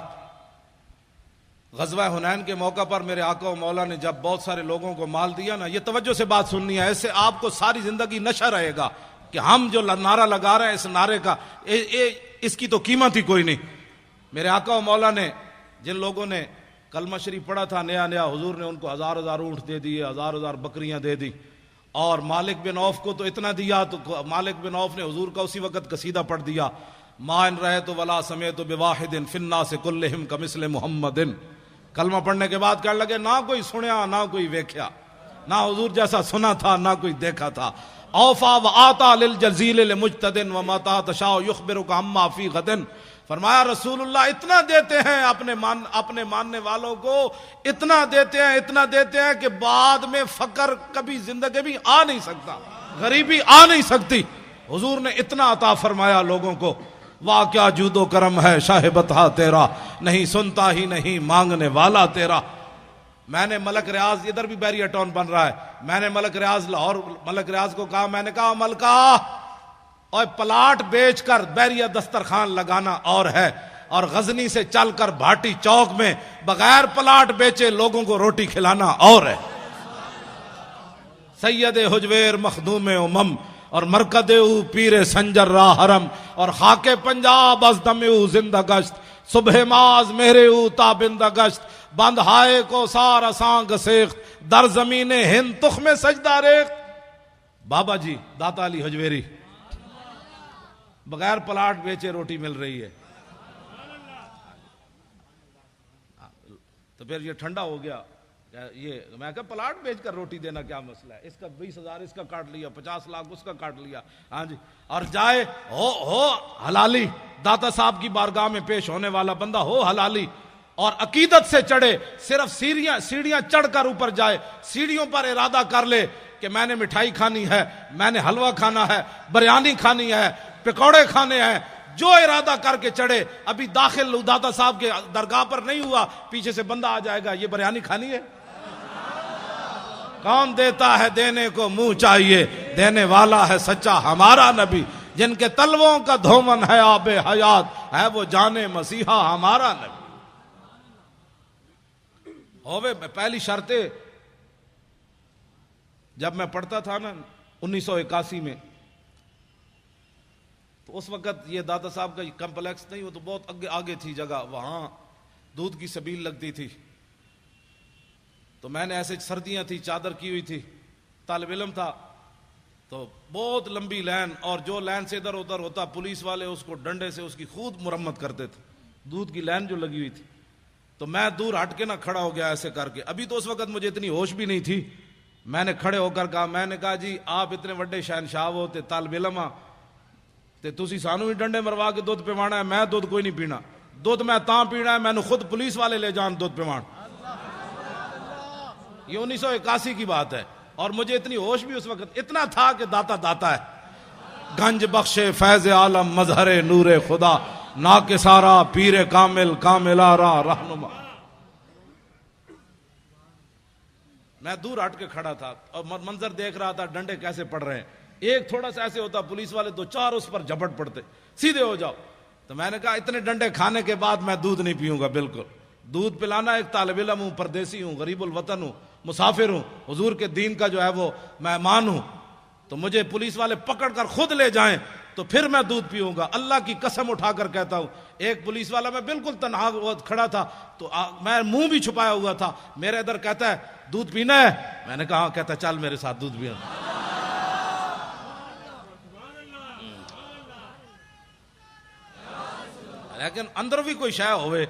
غزوہ حنین کے موقع پر میرے آقا و مولا نے جب بہت سارے لوگوں کو مال دیا نا, یہ توجہ سے بات سننی ہے, اس سے آپ کو ساری زندگی نشہ رہے گا کہ ہم جو نعرہ لگا رہے ہیں اس نعرے کا اس کی تو قیمت ہی کوئی نہیں. میرے آقا و مولا نے جن لوگوں نے کلمہ شریف پڑھا تھا نیا نیا, حضور نے ان کو 1000 اونٹ دے دیے, 1000 بکریاں دے دی. اور مالک بن عوف کو تو اتنا دیا, تو مالک بن عوف نے حضور کا اسی وقت قصیدہ پڑھ دیا, ما ان رہے تو ولا سمیت بواحد فی الناس کلہم کمثل محمد. کلمہ پڑھنے کے بعد کہنے لگے نہ کوئی سنیا نہ کوئی ویکھیا, نہ حضور جیسا سنا تھا نہ کوئی دیکھا تھا. اوفا و آتا للجزیل لمجتدن وما تشاء یخبرک عما فی غد. فرمایا رسول اللہ اتنا دیتے ہیں اپنے ماننے والوں کو, اتنا دیتے ہیں کہ بعد میں فقر کبھی زندگی بھی آ نہیں سکتا, غریبی آ نہیں سکتی. حضور نے اتنا عطا فرمایا لوگوں کو. واہ کیا جود و کرم ہے شاہ بطحہ تیرا, نہیں سنتا ہی نہیں مانگنے والا تیرا. میں نے ملک ریاض, ادھر بھی بیریا ٹاؤن بن رہا ہے, میں نے ملک ریاض لاہور ملک ریاض کو کہا, میں نے کہا ملکہ اور پلاٹ بیچ کر بیریا دسترخوان لگانا اور ہے, اور غزنی سے چل کر بھاٹی چوک میں بغیر پلاٹ بیچے لوگوں کو روٹی کھلانا اور ہے. سید حجویر مخدوم امم اور مرکد او پیر سنجر راہ حرم, اور خاک پنجاب از دم او زندہ گشت, صبح ماز میرے او تابندہ گشت, بند ہائے کو سار اساں گسیخت, در زمین ہند تخم سجدہ ریخت. بابا جی داتا علی حجویری بغیر پلاٹ بیچے روٹی مل رہی ہے. تو پھر یہ ٹھنڈا ہو گیا, یہ میں کہا پلاٹ بیچ کر روٹی دینا کیا مسئلہ ہے, اس کا 20,000 اس کا کاٹ لیا, 50 لاکھ اس کا کاٹ لیا. ہاں جی, اور جائے ہو حلالی, داتا صاحب کی بارگاہ میں پیش ہونے والا بندہ ہو حلالی, اور عقیدت سے چڑھے, صرف سیڑھیاں چڑھ کر اوپر جائے, سیڑھیوں پر ارادہ کر لے کہ میں نے مٹھائی کھانی ہے, میں نے حلوہ کھانا ہے, بریانی کھانی ہے, پکوڑے کھانے ہیں, جو ارادہ کر کے چڑھے. ابھی داخل داتا صاحب کے درگاہ پر نہیں ہوا, پیچھے سے بندہ آ جائے گا, یہ بریانی کھانی ہے, کون دیتا ہے دینے کو منہ چاہیے، دینے والا ہے سچا ہمارا نبی، جن کے تلووں کا دھومن ہے آب حیات، ہے وہ جان مسیحا ہمارا نبی۔ ہوئے پہلی شرط جب میں پڑھتا تھا نا 1981 میں، تو اس وقت یہ دادا صاحب کا کمپلیکس نہیں، وہ تو بہت آگے تھی جگہ، وہاں دودھ کی سبیل لگتی تھی، تو میں نے ایسے سردیاں تھی، چادر کی ہوئی تھی، طالب علم تھا، تو بہت لمبی لائن، اور جو لائن سے ادھر ادھر ہوتا پولیس والے اس کو ڈنڈے سے اس کی خود مرمت کرتے تھے، دودھ کی لائن جو لگی ہوئی تھی، تو میں دور ہٹ کے نہ کھڑا ہو گیا ایسے کر کے، ابھی تو اس وقت مجھے اتنی ہوش بھی نہیں تھی، میں نے کھڑے ہو کر کہا، میں نے کہا جی آپ اتنے بڑے شہنشاہ ہوتے طالب علم تے تسی سانو ہی ڈنڈے مروا کے دودھ پیوانا ہے، میں دودھ کوئی نہیں پینا، دودھ میں تاں پینا ہے میں نے خود پولیس والے لے جان دودھ پیوان۔ یہ 1981 کی بات ہے، اور مجھے اتنی ہوش بھی اس وقت اتنا تھا کہ داتا داتا ہے، گنج بخش فیض عالم مظہر نور خدا، نا کے سارا پیر کامل کامل آرا رہنما۔ میں دور ہٹ کے کھڑا تھا اور منظر دیکھ رہا تھا ڈنڈے کیسے پڑ رہے ہیں، ایک تھوڑا سا ایسے ہوتا پولیس والے دو چار اس پر جھپٹ پڑتے، سیدھے ہو جاؤ، تو میں نے کہا اتنے ڈنڈے کھانے کے بعد میں دودھ نہیں پیوں گا، بالکل دودھ پلانا، ایک طالب علم ہوں، پردیسی ہوں، غریب الوطن ہوں، مسافر ہوں، حضور کے دین کا جو ہے وہ مہمان ہوں، تو مجھے پولیس والے پکڑ کر خود لے جائیں تو پھر میں دودھ پیوں گا، اللہ کی قسم اٹھا کر کہتا ہوں۔ ایک پولیس والا، میں بالکل تنہا کھڑا تھا، تو میں منہ بھی چھپایا ہوا تھا، میرے ادھر کہتا ہے دودھ پینا ہے، میں نے کہا ہاں، کہتا چل میرے ساتھ دودھ پینا۔ لیکن اندر بھی کوئی شے ہوئے،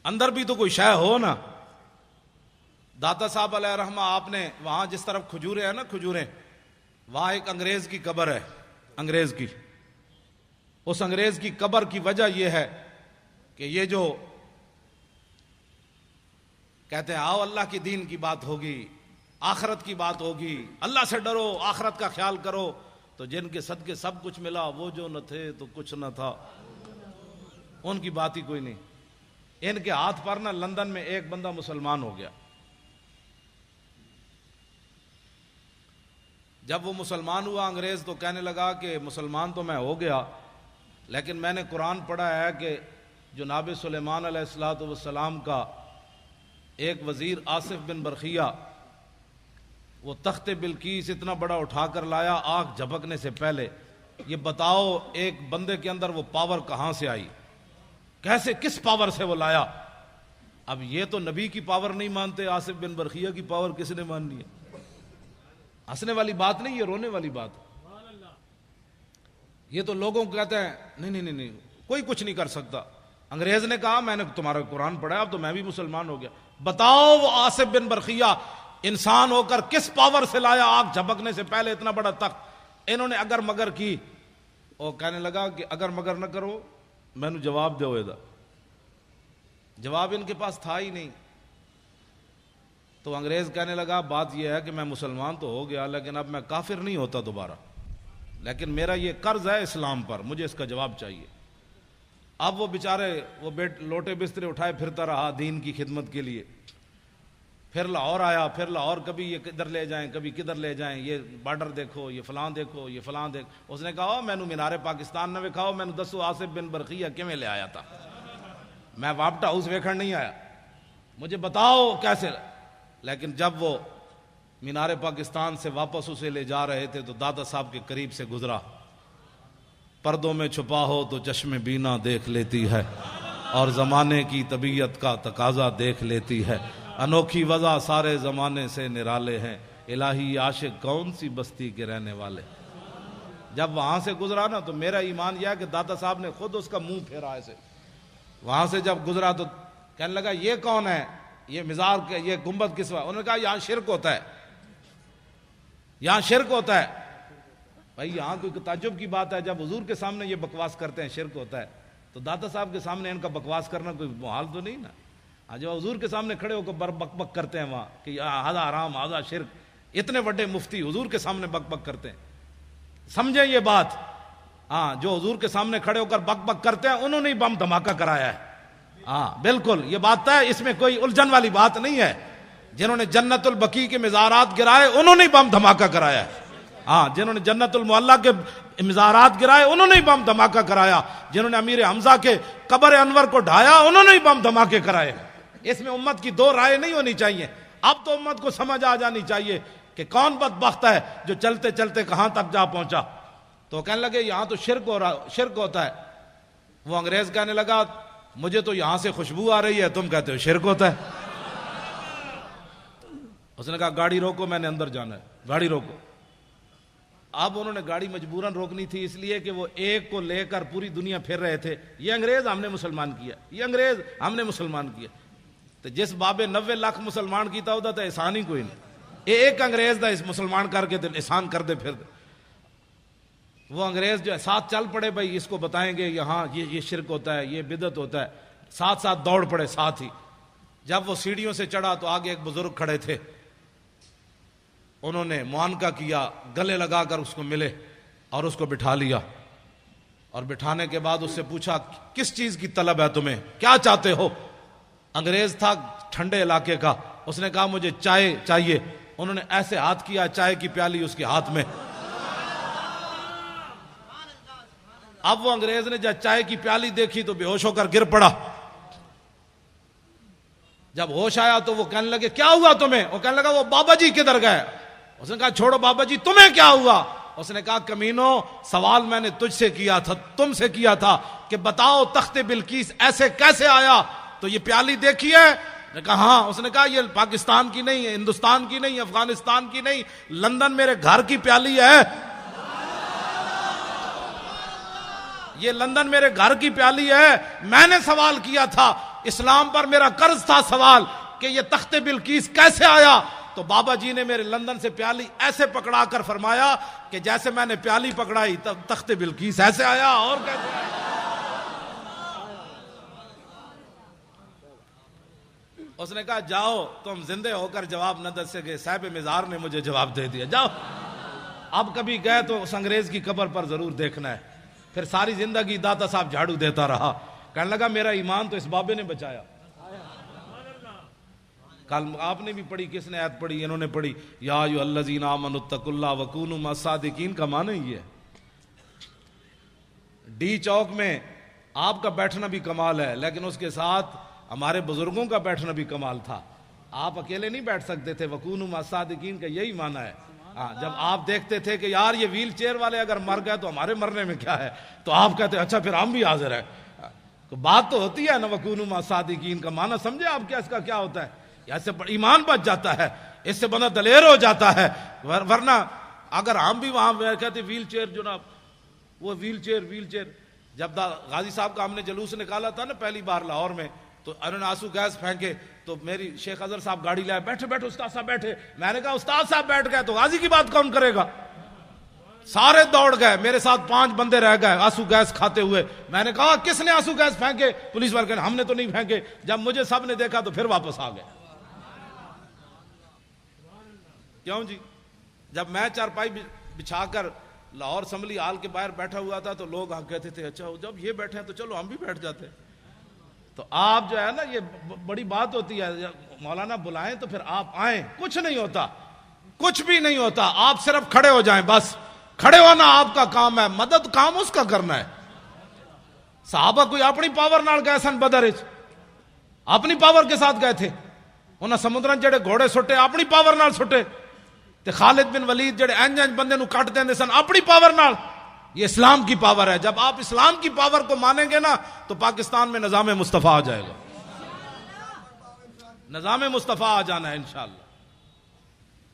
اندر بھی تو کوئی شے ہو نا۔ داتا صاحب علیہ رحمہ، آپ نے وہاں جس طرف کھجورے ہیں نا، کھجورے، وہاں ایک انگریز کی قبر ہے، انگریز کی، اس انگریز کی قبر کی وجہ یہ ہے کہ یہ جو کہتے ہیں آؤ اللہ کی دین کی بات ہوگی، آخرت کی بات ہوگی، اللہ سے ڈرو، آخرت کا خیال کرو، تو جن کے صدقے سب کچھ ملا، وہ جو نہ تھے تو کچھ نہ تھا، ان کی بات ہی کوئی نہیں۔ ان کے ہاتھ پر نا لندن میں ایک بندہ مسلمان ہو گیا، جب وہ مسلمان ہوا انگریز تو کہنے لگا کہ مسلمان تو میں ہو گیا، لیکن میں نے قرآن پڑھا ہے کہ جناب سلیمان علیہ السلام کا ایک وزیر آصف بن برخیہ، وہ تخت بلقیس اتنا بڑا اٹھا کر لایا آنکھ جھپکنے سے پہلے۔ یہ بتاؤ ایک بندے کے اندر وہ پاور کہاں سے آئی، کیسے، کس پاور سے وہ لایا؟ اب یہ تو نبی کی پاور نہیں مانتے، آصف بن برخیہ کی پاور کس نے ماننی ہے؟ ہنسنے والی بات نہیں، یہ رونے والی بات۔ یہ تو لوگوں کو کہتے ہیں نہیں کوئی کچھ نہیں کر سکتا۔ انگریز نے کہا میں نے تمہارا قرآن پڑھا ہے، اب تو میں بھی مسلمان ہو گیا۔ بتاؤ وہ آصف بن برخیہ انسان ہو کر کس پاور سے لایا آنکھ جھپکنے سے پہلے اتنا بڑا تخت؟ انہوں نے اگر مگر کی، اور کہنے لگا کہ اگر مگر نہ کرو میں نے جواب دو، جواب ان کے پاس تھا ہی نہیں۔ تو انگریز کہنے لگا بات یہ ہے کہ میں مسلمان تو ہو گیا، لیکن اب میں کافر نہیں ہوتا دوبارہ، لیکن میرا یہ قرض ہے اسلام پر، مجھے اس کا جواب چاہیے۔ اب وہ بیچارے وہ لوٹے بسترے اٹھائے پھرتا رہا دین کی خدمت کے لیے، پھر لاہور آیا، پھر لاہور کبھی یہ کدھر لے جائیں کبھی کدھر لے جائیں، یہ بارڈر دیکھو، یہ فلاں دیکھو، یہ فلاں دیکھو۔ اس نے کہا میں نو مینار پاکستان نہ وکھاؤ، میں نو دسو آصف بن برخیہ کیویں لے آیا تھا، میں وابٹا ہاؤس ویکھن نہیں آیا، مجھے بتاؤ کیسے۔ لیکن جب وہ مینار پاکستان سے واپس اسے لے جا رہے تھے تو دادا صاحب کے قریب سے گزرا، پردوں میں چھپا ہو تو چشم بینا دیکھ لیتی ہے، اور زمانے کی طبیعت کا تقاضا دیکھ لیتی ہے، انوکھی وضع سارے زمانے سے نرالے ہیں، الہی عاشق کون سی بستی کے رہنے والے۔ جب وہاں سے گزرا نا تو میرا ایمان یہ ہے کہ دادا صاحب نے خود اس کا منہ پھیرا ایسے، وہاں سے جب گزرا تو کہنے لگا یہ کون ہے، یہ مزار کے یہ گنبد کس وقت؟ انہوں نے کہا یہاں شرک ہوتا ہے، یہاں شرک ہوتا ہے۔ بھائی یہاں کوئی تعجب کی بات ہے، جب حضور کے سامنے یہ بکواس کرتے ہیں شرک ہوتا ہے، تو داتا صاحب کے سامنے ان کا بکواس کرنا کوئی محال تو نہیں نا۔ جو حضور کے سامنے کھڑے ہو کر بک بک کرتے ہیں وہاں کہ ہذا حرام ہذا شرک، اتنے بڑے مفتی حضور کے سامنے بک بک کرتے ہیں، سمجھیں یہ بات۔ ہاں، جو حضور کے سامنے کھڑے ہو کر بک بک کرتے ہیں انہوں نے ہی بم دھماکہ کرایا ہے، ہاں بالکل یہ بات ہے، اس میں کوئی الجھن والی بات نہیں ہے۔ جنہوں نے جنت البقیع کے مزارات گرائے انہوں نے بم دھماکہ کرایا ہے. ہاں، جنہوں نے جنت المعلیٰ کے مزارات گرائے انہوں نے بم دھماکہ کرایا. جنہوں نے امیر حمزہ کے قبر انور کو ڈھایا انہوں نے بم دھماکے کرائے. اس میں امت کی دو رائے نہیں ہونی چاہیے. اب تو امت کو سمجھ آ جانی چاہیے کہ کون بدبخت ہے جو چلتے چلتے کہاں تک جا پہنچا. تو کہنے لگے یہاں تو شرک ہوتا ہے. وہ انگریز کہنے لگا مجھے تو یہاں سے خوشبو آ رہی ہے، تم کہتے ہو شرک ہوتا ہے. اس نے کہا گاڑی روکو، میں نے اندر جانا ہے، گاڑی روکو. اب انہوں نے گاڑی مجبوراً روکنی تھی، اس لیے کہ وہ ایک کو لے کر پوری دنیا پھر رہے تھے. یہ انگریز ہم نے مسلمان کیا، یہ انگریز ہم نے مسلمان کیا. تو جس بابے 90 لاکھ مسلمان کیتا ہوتا تھا احسان ہی کوئی نہیں. ایک انگریز دا اس مسلمان کر کے احسان کر دے پھر دے. وہ انگریز جو ہے ساتھ چل پڑے، بھائی اس کو بتائیں گے یہاں یہ شرک ہوتا ہے، یہ بدعت ہوتا ہے. ساتھ ساتھ دوڑ پڑے ساتھ ہی. جب وہ سیڑھیوں سے چڑھا تو آگے ایک بزرگ کھڑے تھے. انہوں نے معانقہ کیا، گلے لگا کر اس کو ملے اور اس کو بٹھا لیا. اور بٹھانے کے بعد اس سے پوچھا کس چیز کی طلب ہے تمہیں، کیا چاہتے ہو؟ انگریز تھا ٹھنڈے علاقے کا. اس نے کہا مجھے چائے چاہیے. انہوں نے ایسے ہاتھ کیا، چائے کی پیالی اس کے ہاتھ میں. اب وہ انگریز نے جب چائے کی پیالی دیکھی تو بے ہوش ہو کر گر پڑا. جب ہوش آیا تو وہ کہنے لگے کیا ہوا تمہیں؟ وہ کہنے لگا وہ بابا جی کدھر گئے؟ اس نے کہا چھوڑو بابا جی، تمہیں کیا ہوا؟ اس نے کہا کمینو، سوال میں نے تجھ سے کیا تھا، تم سے کیا تھا کہ بتاؤ تخت بلقیس ایسے کیسے آیا؟ تو یہ پیالی دیکھی ہے؟ نے کہا ہاں. اس نے کہا یہ پاکستان کی نہیں ہے، ہندوستان کی نہیں، افغانستان کی نہیں، لندن میرے گھر کی پیالی ہے. یہ لندن میرے گھر کی پیالی ہے. میں نے سوال کیا تھا، اسلام پر میرا قرض تھا سوال کہ یہ تخت بلقیس کیسے آیا؟ تو بابا جی نے میرے لندن سے پیالی ایسے پکڑا کر فرمایا کہ جیسے میں نے پیالی پکڑائی تب تخت بلقیس ایسے آیا. اور کیسے آیا؟ اس نے کہا جاؤ، تم زندے ہو کر جواب نہ دے سکے، صاحب مزار نے مجھے جواب دے دیا، جاؤ. اب کبھی گئے تو اس انگریز کی قبر پر ضرور دیکھنا ہے. پھر ساری زندگی داتا صاحب جھاڑو دیتا رہا. کہنے لگا میرا ایمان تو اس بابے نے بچایا. کل آپ نے بھی پڑھی، کس نے آیت پڑھی؟ انہوں نے پڑھی یا ایھا الذین آمنوا اتقوا اللہ وکونوا مع الصادقین. کا معنی یہ ہے ڈی چوک میں آپ کا بیٹھنا بھی کمال ہے، لیکن اس کے ساتھ ہمارے بزرگوں کا بیٹھنا بھی کمال تھا. آپ اکیلے نہیں بیٹھ سکتے تھے. وکونوا مع الصادقین کا یہی معنی ہے. جب آپ دیکھتے تھے کہ یار یہ ویل چیئر والے اگر مر گئے تو ہمارے مرنے میں کیا ہے، تو آپ کہتے اچھا پھر ہم بھی حاضر ہیں. تو بات تو ہوتی ہے نا وکونوا مع الصادقین کا معنی سمجھے آپ کیا اس کا کیا ہوتا ہے؟ اس سے ایمان بچ جاتا ہے، اس سے بندہ دلیر ہو جاتا ہے. ورنہ اگر ہم بھی وہاں کہتے ویل چیئر جناب، وہ ویل چیئر جب غازی صاحب کا ہم نے جلوس نکالا تھا نا پہلی بار لاہور میں، تو انہوں نے آنسو گیس پھینکے تو میری شیخ اظہر صاحب گاڑی لائے، بیٹھے استاد صاحب بیٹھے. میں نے کہا استاد صاحب بیٹھ گئے تو غازی کی بات کون کرے گا؟ سارے دوڑ گئے، میرے ساتھ 5 بندے رہ گئے آنسو گیس کھاتے ہوئے. میں نے کہا کس نے آنسو گیس پھینکے؟ پولیس والے کہنے ہم نے تو نہیں پھینکے. جب مجھے سب نے دیکھا تو پھر واپس آ گئے. کیوں جی؟ جب میں چارپائی بچھا کر لاہور اسمبلی ہال کے باہر بیٹھا ہوا تھا تو لوگ کہتے تھے اچھا جب یہ بیٹھے ہیں تو چلو ہم بھی بیٹھ جاتے. تو آپ جو ہے نا یہ بڑی بات ہوتی ہے، مولانا بلائیں تو پھر آپ آئیں. کچھ نہیں ہوتا، کچھ بھی نہیں ہوتا. آپ صرف کھڑے ہو جائیں، بس کھڑے ہونا آپ کا کام ہے، مدد کام اس کا کرنا ہے. صحابہ کوئی اپنی پاور نال گئے سن بدر وچ، اپنی پاور کے ساتھ گئے تھے. انہاں سمندرن جڑے گھوڑے سٹے اپنی پاور نال سٹے. تے خالد بن ولید جڑے انج بندے نو کٹ دیندے سن اپنی پاور نال. یہ اسلام کی پاور ہے. جب آپ اسلام کی پاور کو مانیں گے نا تو پاکستان میں نظام مصطفیٰ آ جائے گا. نظام مصطفیٰ آ جانا ہے انشاءاللہ.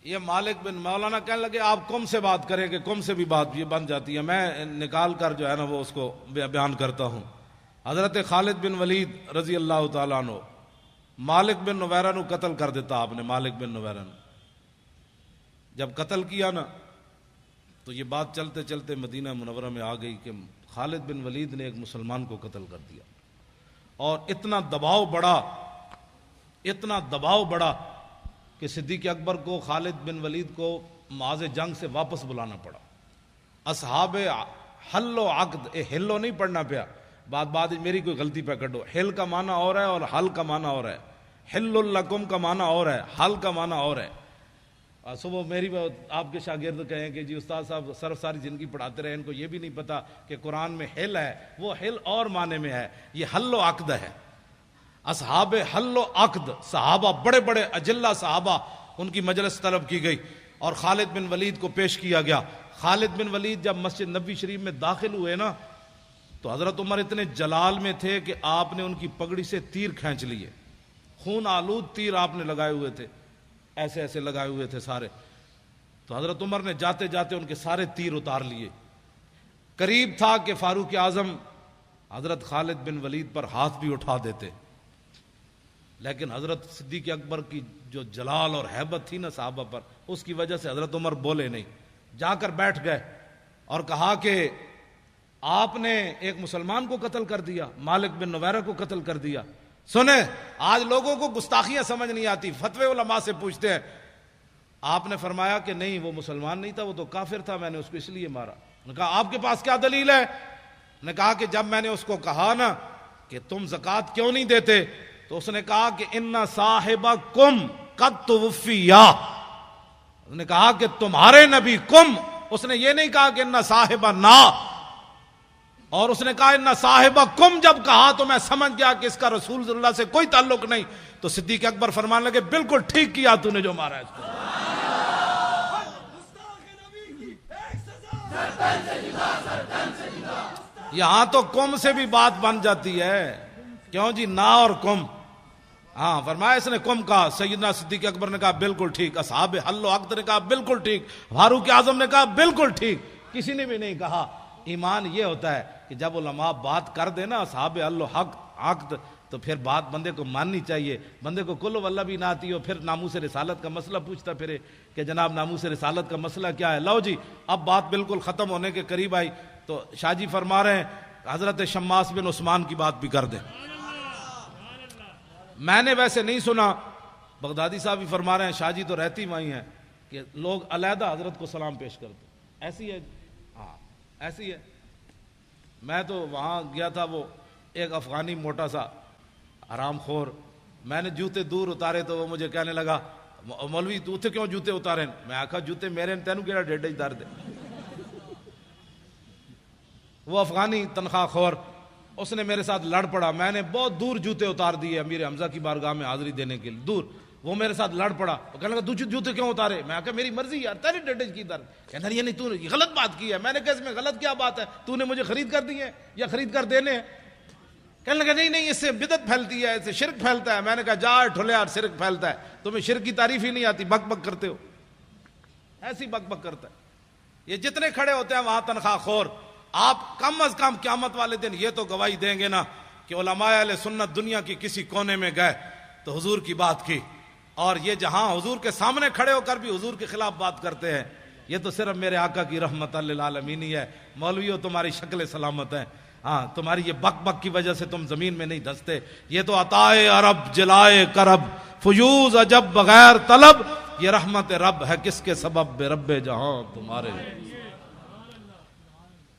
یہ مالک بن مولانا کہنے لگے آپ قم سے بات کریں کہ قم سے بھی بات یہ بن جاتی ہے. میں نکال کر جو ہے نا وہ اس کو بیان کرتا ہوں. حضرت خالد بن ولید رضی اللہ تعالیٰ عنہ مالک بن نویرہ نو قتل کر دیتا. آپ نے مالک بن نویرہ نو جب قتل کیا نا تو یہ بات چلتے چلتے مدینہ منورہ میں آ گئی کہ خالد بن ولید نے ایک مسلمان کو قتل کر دیا. اور اتنا دباؤ بڑا کہ صدیق اکبر کو خالد بن ولید کو معاذ جنگ سے واپس بلانا پڑا. اصحاب حل و عقد، ہلو نہیں پڑھنا پیا. بات میری کوئی غلطی پہ کٹو. حل کا معنی اور ہے اور حل کا معنی اور ہے. حل لکم کا معنی اور ہے، حل کا معنی اور ہے. صبح میری آپ کے شاگرد کہیں کہ جی استاد صاحب صرف ساری زندگی پڑھاتے رہے، ان کو یہ بھی نہیں پتا کہ قرآن میں حل ہے. وہ حل اور معنی میں ہے، یہ حل و عقد ہے. اصحاب حل و عقد، صحابہ بڑے بڑے اجلہ صحابہ، ان کی مجلس طلب کی گئی اور خالد بن ولید کو پیش کیا گیا. خالد بن ولید جب مسجد نبوی شریف میں داخل ہوئے نا تو حضرت عمر اتنے جلال میں تھے کہ آپ نے ان کی پگڑی سے تیر کھینچ لیے. خون آلود تیر آپ نے لگائے ہوئے تھے، ایسے ایسے لگائے ہوئے تھے سارے. تو حضرت عمر نے جاتے جاتے ان کے سارے تیر اتار لیے. قریب تھا کہ فاروق اعظم حضرت خالد بن ولید پر ہاتھ بھی اٹھا دیتے، لیکن حضرت صدیق اکبر کی جو جلال اور ہیبت تھی نا صحابہ پر، اس کی وجہ سے حضرت عمر بولے نہیں. جا کر بیٹھ گئے اور کہا کہ آپ نے ایک مسلمان کو قتل کر دیا، مالک بن نویرہ کو قتل کر دیا. سنیں، آج لوگوں کو گستاخیاں سمجھ نہیں آتی، فتوے علماء سے پوچھتے ہیں. آپ نے فرمایا کہ نہیں، وہ مسلمان نہیں تھا، وہ تو کافر تھا، میں نے اس کو اس لیے مارا. نے کہا آپ کے پاس کیا دلیل ہے؟ نے کہا کہ جب میں نے اس کو کہا نا کہ تم زکوٰۃ کیوں نہیں دیتے تو اس نے کہا کہ ان صاحبکم قد توفیا. نے کہا کہ تمہارے نبی کم، اس نے یہ نہیں کہا کہ ان صاحبنا، اور اس نے کہا ان صاحبکم. جب کہا تو میں سمجھ گیا کہ اس کا رسول صلی اللہ سے کوئی تعلق نہیں. تو صدیق اکبر فرمانے لگے بالکل ٹھیک کیا تو نے جو مارا اس کو. یہاں تو کم سے بھی بات بن جاتی ہے، کیوں جی نا اور کم. ہاں فرمایا اس نے کم کہا. سیدنا صدیق اکبر نے کہا بالکل ٹھیک، اصحاب حل و عقد نے کہا بالکل ٹھیک، فاروق اعظم نے کہا بالکل ٹھیک، کسی نے بھی نہیں کہا. ایمان یہ ہوتا ہے کہ جب علماء بات کر دے نا اصحاب حل و عقد تو پھر بات بندے کو ماننی چاہیے. بندے کو کل واللہ بھی نہ آتی ہو پھر ناموس رسالت کا مسئلہ پوچھتا پھرے کہ جناب ناموس رسالت کا مسئلہ کیا ہے. لو جی اب بات بالکل ختم ہونے کے قریب آئی تو شاہ جی فرما رہے ہیں حضرت شماس بن عثمان کی بات بھی کر دیں. میں نے ویسے نہیں سنا، بغدادی صاحب بھی فرما رہے ہیں، شاہ جی تو رہتی وہیں ہیں، کہ لوگ علیحدہ حضرت کو سلام پیش کرتے. ایسی ہے؟ ہاں ایسی ہے. میں تو وہاں گیا تھا، وہ ایک افغانی موٹا سا حرام خور، میں نے جوتے دور اتارے تو وہ مجھے کہنے لگا مولوی تو اتنے کیوں جوتے اتارے؟ میں آکھا جوتے میرے تینوں کیڑا ڈیڈے اتار دے. وہ افغانی تنخواہ خور اس نے میرے ساتھ لڑ پڑا. میں نے بہت دور جوتے اتار دیے امیر حمزہ کی بارگاہ میں حاضری دینے کے لیے، دور. وہ میرے ساتھ لڑ پڑا، وہ کہنے لگا جوتے کیوں اتارے؟ میں کہا میری مرضی یار، تیری ڈیڈیج کی در. کہتا یہ نہیں تو نے غلط بات کی ہے. میں نے کہا اس میں غلط کیا بات ہے؟ تو نے مجھے خرید کر دی ہے یا خرید کر دینے ہیں؟ کہنے لگا نہیں اس سے بدعت پھیلتی ہے، اس سے شرک پھیلتا ہے. میں نے کہا جا ٹھولے یار، شرک پھیلتا ہے، تمہیں شرک کی تعریف ہی نہیں آتی، بک بک کرتے ہو. ایسی بک بک کرتا ہے. یہ جتنے کھڑے ہوتے ہیں وہاں تنخواہ خور، آپ کم از کم قیامت والے دن یہ تو گواہی دیں گے نا کہ علماء اہل سنت دنیا کی کسی کونے میں گئے تو حضور کی بات کی، اور یہ جہاں حضور کے سامنے کھڑے ہو کر بھی حضور کے خلاف بات کرتے ہیں. یہ تو صرف میرے آقا کی رحمت للعالمین ہی ہے. مولویوں تمہاری شکل سلامت ہے، ہاں تمہاری یہ بک بک کی وجہ سے تم زمین میں نہیں دھستے. یہ تو عطائے عرب جلائے کرب فیوز عجب بغیر طلب، یہ رحمت رب ہے کس کے سبب رب جہاں تمہارے.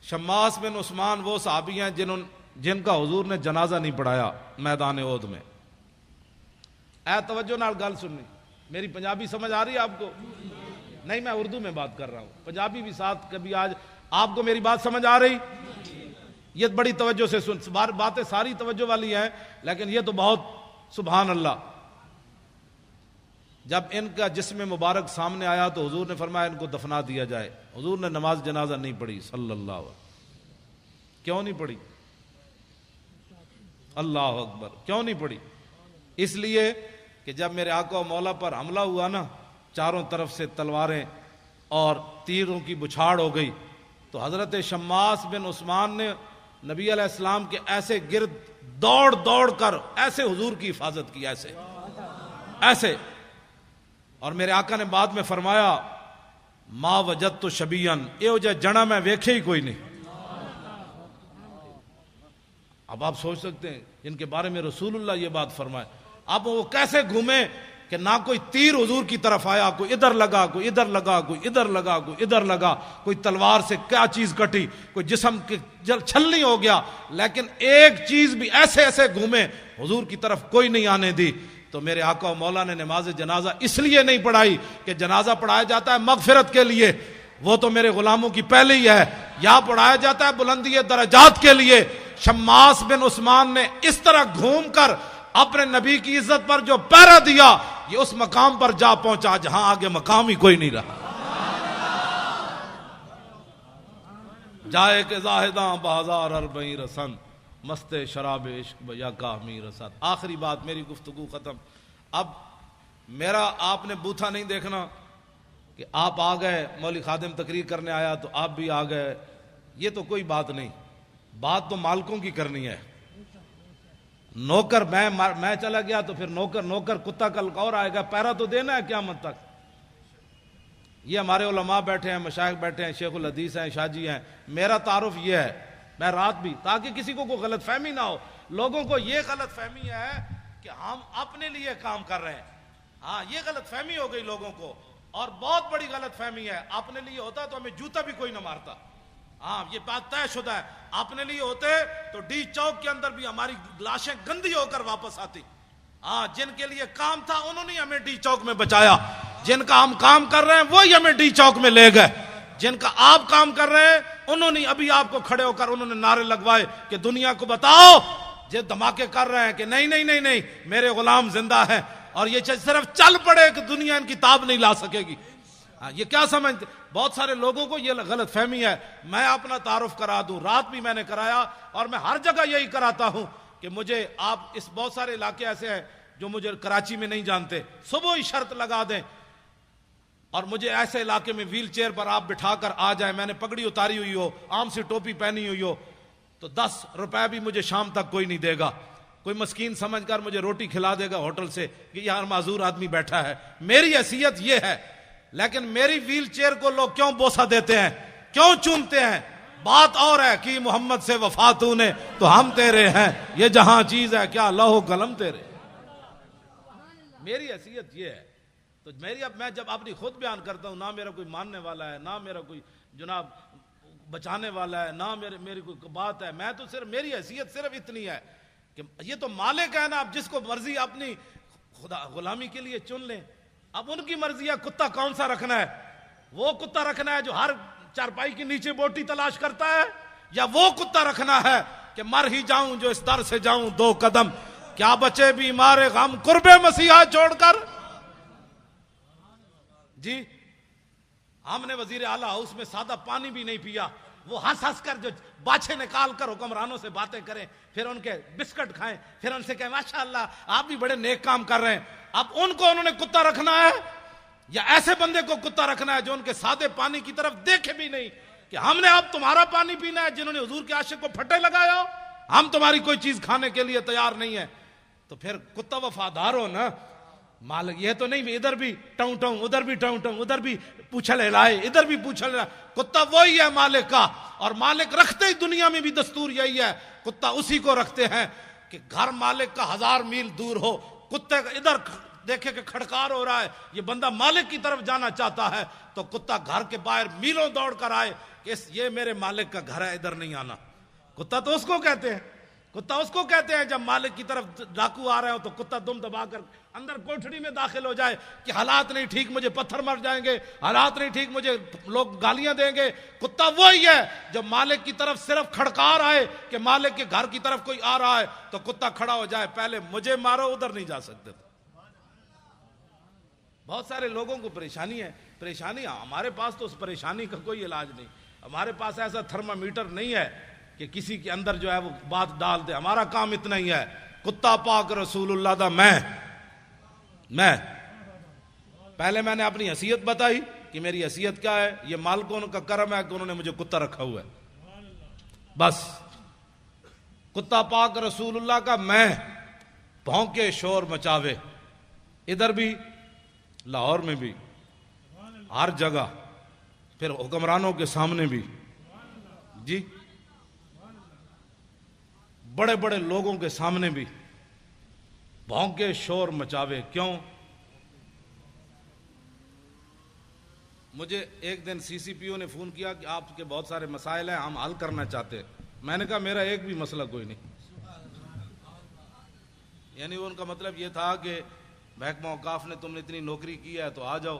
شماس بن عثمان وہ صحابی ہیں جن کا حضور نے جنازہ نہیں پڑھایا میدان احد میں. اے توجہ نال گل سننی، میری پنجابی سمجھ آ رہی ہے آپ کو؟ نہیں میں اردو میں بات کر رہا ہوں، پنجابی بھی ساتھ کبھی. آج آپ کو میری بات سمجھ آ رہی؟ یہ بڑی توجہ سے سن، باتیں ساری توجہ والی ہیں لیکن یہ تو بہت سبحان اللہ. جب ان کا جسم مبارک سامنے آیا تو حضور نے فرمایا ان کو دفنا دیا جائے. حضور نے نماز جنازہ نہیں پڑھی صلی اللہ علیہ وسلم. کیوں نہیں پڑھی؟ اللہ اکبر. کیوں نہیں پڑھی؟ اس لیے کہ جب میرے آقا و مولا پر حملہ ہوا نا، چاروں طرف سے تلواریں اور تیروں کی بچھاڑ ہو گئی، تو حضرت شماس بن عثمان نے نبی علیہ السلام کے ایسے گرد دوڑ دوڑ کر ایسے حضور کی حفاظت کی، ایسے. اور میرے آقا نے بعد میں فرمایا ما وجدت شبیان، یہ جو جنا میں ویکھے ہی کوئی نہیں. اب آپ سوچ سکتے ہیں جن کے بارے میں رسول اللہ یہ بات فرمائے، اب وہ کیسے گھومے کہ نہ کوئی تیر حضور کی طرف آیا، کوئی ادھر لگا، کوئی ادھر لگا، کوئی ادھر لگا، کوئی ادھر لگا، کوئی تلوار سے کیا چیز کٹی، کوئی جسم کے چھلنی ہو گیا، لیکن ایک چیز بھی ایسے ایسے گھومے حضور کی طرف کوئی نہیں آنے دی تو میرے آقا و مولا نے نماز جنازہ اس لیے نہیں پڑھائی کہ جنازہ پڑھایا جاتا ہے مغفرت کے لیے، وہ تو میرے غلاموں کی پہلے ہی ہے، یہاں پڑھایا جاتا ہے بلندی درجات کے لیے۔ شماس بن عثمان نے اس طرح گھوم کر اپنے نبی کی عزت پر جو پہرا دیا، یہ اس مقام پر جا پہنچا جہاں آگے مقام ہی کوئی نہیں رہا۔ جائے کہ زاہداں بازار اربعیں رسن، مست شراب عشق بیا کا امیر رسد۔ آخری بات، میری گفتگو ختم۔ اب میرا آپ نے بوتھا نہیں دیکھنا کہ آپ آ گئے، مولوی خادم تقریر کرنے آیا تو آپ بھی آ گئے، یہ تو کوئی بات نہیں، بات تو مالکوں کی کرنی ہے۔ نوکر میں چلا گیا تو پھر نوکر کتا کل اور آئے گا، پیرا تو دینا ہے قیامت تک۔ یہ ہمارے علماء بیٹھے ہیں، مشائخ بیٹھے ہیں، شیخ الحدیث ہیں، شاہ جی ہیں، میرا تعارف یہ ہے، میں رات بھی، تاکہ کسی کو کوئی غلط فہمی نہ ہو۔ لوگوں کو یہ غلط فہمی ہے کہ ہم اپنے لیے کام کر رہے ہیں، ہاں یہ غلط فہمی ہو گئی لوگوں کو، اور بہت بڑی غلط فہمی ہے۔ اپنے لیے ہوتا تو ہمیں جوتا بھی کوئی نہ مارتا، ہاں یہ بات طے شدہ ہے۔ اپنے لیے ہوتے تو ڈی چوک کے اندر بھی ہماری لاشیں گندی ہو کر واپس آتی۔ ہاں جن کے لیے کام تھا انہوں نے ہمیں ڈی چوک میں بچایا، جن کا ہم کام کر رہے ہیں وہی ہمیں ڈی چوک میں لے گئے، جن کا آپ کام کر رہے ہیں انہوں نے ابھی آپ کو کھڑے ہو کر انہوں نے نعرے لگوائے کہ دنیا کو بتاؤ، جو دھماکے کر رہے ہیں کہ نہیں نہیں نہیں نہیں میرے غلام زندہ ہیں، اور یہ صرف چل پڑے کہ دنیا ان کی تاب نہیں لا سکے گی۔ یہ کیا سمجھتے؟ بہت سارے لوگوں کو یہ غلط فہمی ہے۔ میں اپنا تعارف کرا دوں، رات بھی میں نے کرایا اور میں ہر جگہ یہی کراتا ہوں کہ مجھے آپ اس بہت سارے علاقے ایسے ہیں جو مجھے کراچی میں نہیں جانتے، صبح ہی شرط لگا دیں اور مجھے ایسے علاقے میں ویل چیئر پر آپ بٹھا کر آ جائیں، میں نے پگڑی اتاری ہوئی ہو، عام سی ٹوپی پہنی ہوئی ہو، تو 10 روپے بھی مجھے شام تک کوئی نہیں دے گا، کوئی مسکین سمجھ کر مجھے روٹی کھلا دے گا ہوٹل سے کہ یہاں معذور آدمی بیٹھا ہے، میری حیثیت یہ ہے۔ لیکن میری ویل چیئر کو لوگ کیوں بوسہ دیتے ہیں، کیوں چومتے ہیں؟ بات اور ہے کہ محمد سے وفا تو نے تو ہم تیرے ہیں، یہ جہاں چیز ہے کیا لوح و قلم تیرے۔ میری حیثیت یہ ہے، تو میں جب اپنی خود بیان کرتا ہوں، نہ میرا کوئی ماننے والا ہے، نہ میرا کوئی جناب بچانے والا ہے، نہ میری کوئی بات ہے، میں تو صرف میری حیثیت صرف اتنی ہے کہ یہ تو مالک ہے نا، اب جس کو مرضی اپنی خدا غلامی کے لیے چن لیں، اب ان کی مرضی ہے کتا کون سا رکھنا ہے، وہ کتا رکھنا ہے جو ہر چارپائی کے نیچے بوٹی تلاش کرتا ہے، یا وہ کتا رکھنا ہے کہ مر ہی جاؤں جو اس در سے جاؤں 2 قدم، کیا بچے بیمار غم قرب مسیحا چھوڑ کر۔ جی ہم نے وزیر اعلیٰ ہاؤس میں سادہ پانی بھی نہیں پیا، وہ ہنس ہنس کر جو باچھے نکال کر حکمرانوں سے باتیں کریں، پھر ان کے بسکٹ کھائیں، پھر ان سے کہیں ماشاءاللہ آپ بھی بڑے نیک کام کر رہے ہیں۔ اب ان کو انہوں نے کتا رکھنا ہے یا ایسے بندے کو کتا رکھنا ہے جو ان کے سادے پانی کی طرف دیکھے بھی نہیں کہ ہم نے اب تمہارا پانی پینا ہے، جنہوں نے حضور کے عاشق کو پھٹے لگایا، ہم تمہاری کوئی چیز کھانے کے لیے تیار نہیں ہے۔ تو پھر کتا وفادار ہو نا، مالک یہ تو نہیں ادھر بھی ٹاؤں ٹاؤں ادھر بھی ٹاؤں ٹاؤں ادھر بھی پوچھل ہلائے ادھر بھی پوچھل ہلائے، کتا وہی ہے مالک کا، اور مالک رکھتے ہی دنیا میں بھی دستور یہی ہے، کتا اسی کو رکھتے ہیں کہ گھر مالک کا 1000 میل دور ہو، کتے کا ادھر دیکھے کہ کھڑکار ہو رہا ہے، یہ بندہ مالک کی طرف جانا چاہتا ہے، تو کتا گھر کے باہر میلوں دوڑ کر آئے کہ یہ میرے مالک کا گھر ہے، ادھر نہیں آنا۔ کتا تو اس کو کہتے ہیں، کتا اس کو کہتے ہیں جب مالک کی طرف ڈاکو آ رہے ہو تو کتا دم دبا کر اندر کوٹھڑی میں داخل ہو جائے کہ حالات نہیں ٹھیک، مجھے پتھر مر جائیں گے، حالات نہیں ٹھیک، مجھے لوگ گالیاں دیں گے۔ کتا وہی ہے جو مالک کی طرف صرف کھڑکار آئے کہ مالک کے گھر کی طرف کوئی آ رہا ہے تو کتا کھڑا ہو جائے، پہلے مجھے مارو، ادھر نہیں جا سکتے۔ بہت سارے لوگوں کو پریشانی ہے، پریشانی ہمارے پاس تو اس پریشانی کا کوئی علاج نہیں، ہمارے پاس ایسا تھرمامیٹر نہیں ہے کہ کسی کے اندر جو ہے وہ بات ڈال دے، ہمارا کام اتنا ہی ہے، کتا پاک رسول اللہ دا میں پہلے میں نے اپنی حیثیت بتائی کہ میری حیثیت کیا ہے، یہ مالکوں کا کرم ہے کہ انہوں نے مجھے کتا رکھا ہوا ہے، بس کتا پاک رسول اللہ کا میں، بھونکے شور مچاوے، ادھر بھی لاہور میں بھی ہر جگہ، پھر حکمرانوں کے سامنے بھی، جی بڑے بڑے لوگوں کے سامنے بھی بھونکے شور مچاوے۔ کیوں؟ مجھے ایک دن سی سی پی او نے فون کیا کہ آپ کے بہت سارے مسائل ہیں، ہم حل کرنا چاہتے ہیں۔ میں نے کہا میرا ایک بھی مسئلہ کوئی نہیں، یعنی ان کا مطلب یہ تھا کہ محکمہ اوقاف نے تم نے اتنی نوکری کی ہے تو آ جاؤ،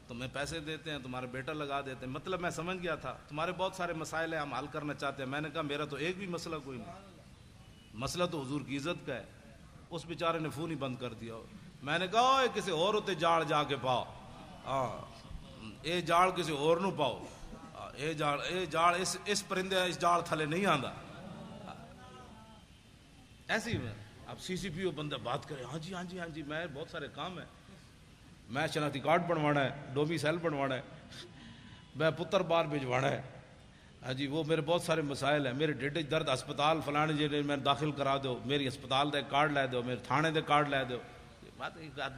تمہیں پیسے دیتے ہیں، تمہارے بیٹا لگا دیتے ہیں. مطلب میں سمجھ گیا تھا تمہارے بہت سارے مسائل ہیں، ہم حل کرنا چاہتے ہیں. میں نے کہا میرا تو ایک بھی مسئلہ کوئی نہیں، مسئلہ تو حضور کی عزت کا ہے. اس بیچارے نے فون ہی بند کر دیا. میں نے کہا اے کسی اور ہوتے جاڑ جا کے پاؤ، ہاں اے جاڑ کسی اور نو پاؤ، اے جاڑ اس پرندے اس جاڑ تھلے نہیں آندا. ایسی میں اب سی سی پی او بندہ بات کرے، ہاں جی ہاں جی ہاں جی میں بہت سارے کام ہیں، میں شناختی کارڈ بنوانا ہے، ڈومیسائل بنوانا ہے، میں پتر بار بھجوانا ہے، ہاں جی وہ میرے بہت سارے مسائل ہیں، میرے ڈیڈے درد ہسپتال فلانے جی میں داخل کرا دو، میری ہسپتال دے کارڈ لے دو، میرے تھانے دے کارڈ لے دو.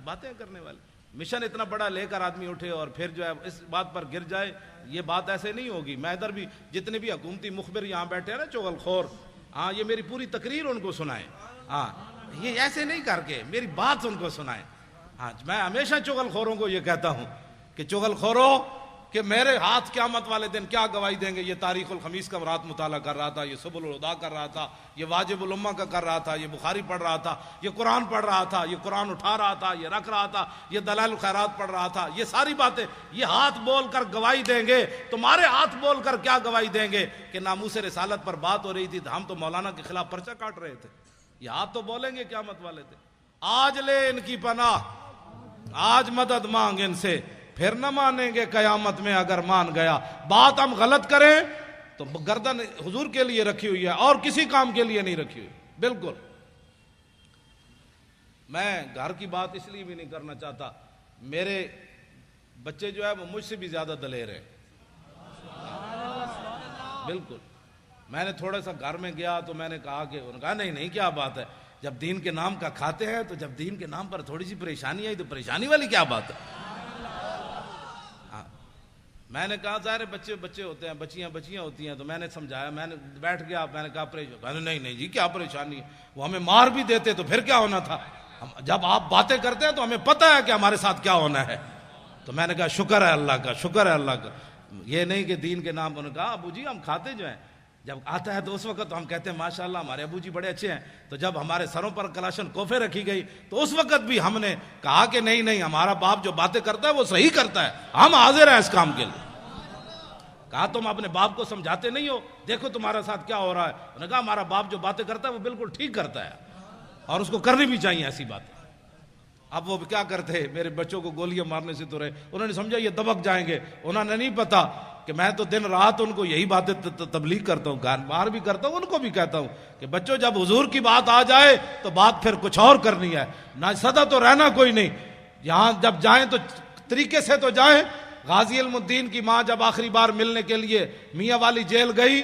باتیں کرنے والے مشن اتنا بڑا لے کر آدمی اٹھے اور پھر جو ہے اس بات پر گر جائے، یہ بات ایسے نہیں ہوگی. میں ادھر بھی جتنے بھی حکومتی مخبر یہاں بیٹھے ہیں نا چغل خور، ہاں یہ میری پوری تقریر ان کو سنائیں، ہاں یہ ایسے نہیں کر کے میری بات ان کو سنائیں. ہاں میں ہمیشہ چغل خوروں کو یہ کہتا ہوں کہ چغل خوروں کہ میرے ہاتھ قیامت والے دن کیا گواہی دیں گے. یہ تاریخ الخمیس کا رات مطالعہ کر رہا تھا، یہ سبل الہدا کر رہا تھا، یہ واجب الامہ کا کر رہا تھا، یہ بخاری پڑھ رہا تھا، یہ قرآن پڑھ رہا تھا، یہ قرآن اٹھا رہا تھا، یہ رکھ رہا تھا، یہ دلائل الخیرات پڑھ رہا تھا. یہ ساری باتیں یہ ہاتھ بول کر گواہی دیں گے. تمہارے ہاتھ بول کر کیا گواہی دیں گے کہ ناموس رسالت پر بات ہو رہی تھی ہم تو مولانا کے خلاف پرچہ کاٹ رہے تھے. یہ ہاتھ تو بولیں گے قیامت والے تھے. آج لے ان کی پناہ، آج مدد مانگ ان سے، پھر نہ مانیں گے قیامت میں اگر مان گیا. بات ہم غلط کریں تو گردن حضور کے لیے رکھی ہوئی ہے اور کسی کام کے لیے نہیں رکھی ہوئی. بالکل میں گھر کی بات اس لیے بھی نہیں کرنا چاہتا، میرے بچے جو ہے وہ مجھ سے بھی زیادہ دلیر ہیں. بالکل میں نے تھوڑا سا گھر میں گیا تو میں نے کہا کہ انہوں نے کہا نہیں کیا بات ہے، جب دین کے نام کا کھاتے ہیں تو جب دین کے نام پر تھوڑی سی پریشانی آئی تو پریشانی والی کیا بات ہے. میں نے کہا ظاہر بچے ہوتے ہیں، بچیاں ہوتی ہیں، تو میں نے سمجھایا، میں نے بیٹھ گیا، میں نے کہا پریشانی نہیں جی کیا پریشانی ہے، وہ ہمیں مار بھی دیتے تو پھر کیا ہونا تھا. جب آپ باتیں کرتے ہیں تو ہمیں پتہ ہے کہ ہمارے ساتھ کیا ہونا ہے. تو میں نے کہا شکر ہے اللہ کا، شکر ہے اللہ کا. یہ نہیں کہ دین کے نام. انہوں نے کہا ابو جی ہم کھاتے جو ہیں جب آتا ہے تو اس وقت ہم کہتے ہیں ماشاءاللہ ہمارے ابو جی بڑے اچھے ہیں. تو جب ہمارے سروں پر کلاشن کوفے رکھی گئی تو اس وقت بھی ہم نے کہا کہ نہیں ہمارا باپ جو باتیں کرتا ہے وہ صحیح کرتا ہے، ہم حاضر ہیں اس کام کے لیے. کہا تم اپنے باپ کو سمجھاتے نہیں ہو، دیکھو تمہارے ساتھ کیا ہو رہا ہے. انہوں نے کہا ہمارا باپ جو باتیں کرتا ہے وہ بالکل ٹھیک کرتا ہے اور اس کو کرنی بھی چاہیے ایسی باتیں. اب وہ کیا کرتے، میرے بچوں کو گولیاں مارنے سے تو رہے. انہوں نے سمجھا یہ دبک جائیں گے. انہوں نے نہیں پتا کہ میں تو دن رات ان کو یہی باتیں تبلیغ کرتا ہوں، گھر باہر بھی کرتا ہوں، ان کو بھی کہتا ہوں کہ بچوں جب حضور کی بات آ جائے تو بات پھر کچھ اور کرنی ہے، نہ سدا تو رہنا کوئی نہیں. یہاں جب جائیں تو طریقے سے تو جائیں. غازی علم الدین کی ماں جب آخری بار ملنے کے لیے میاں والی جیل گئی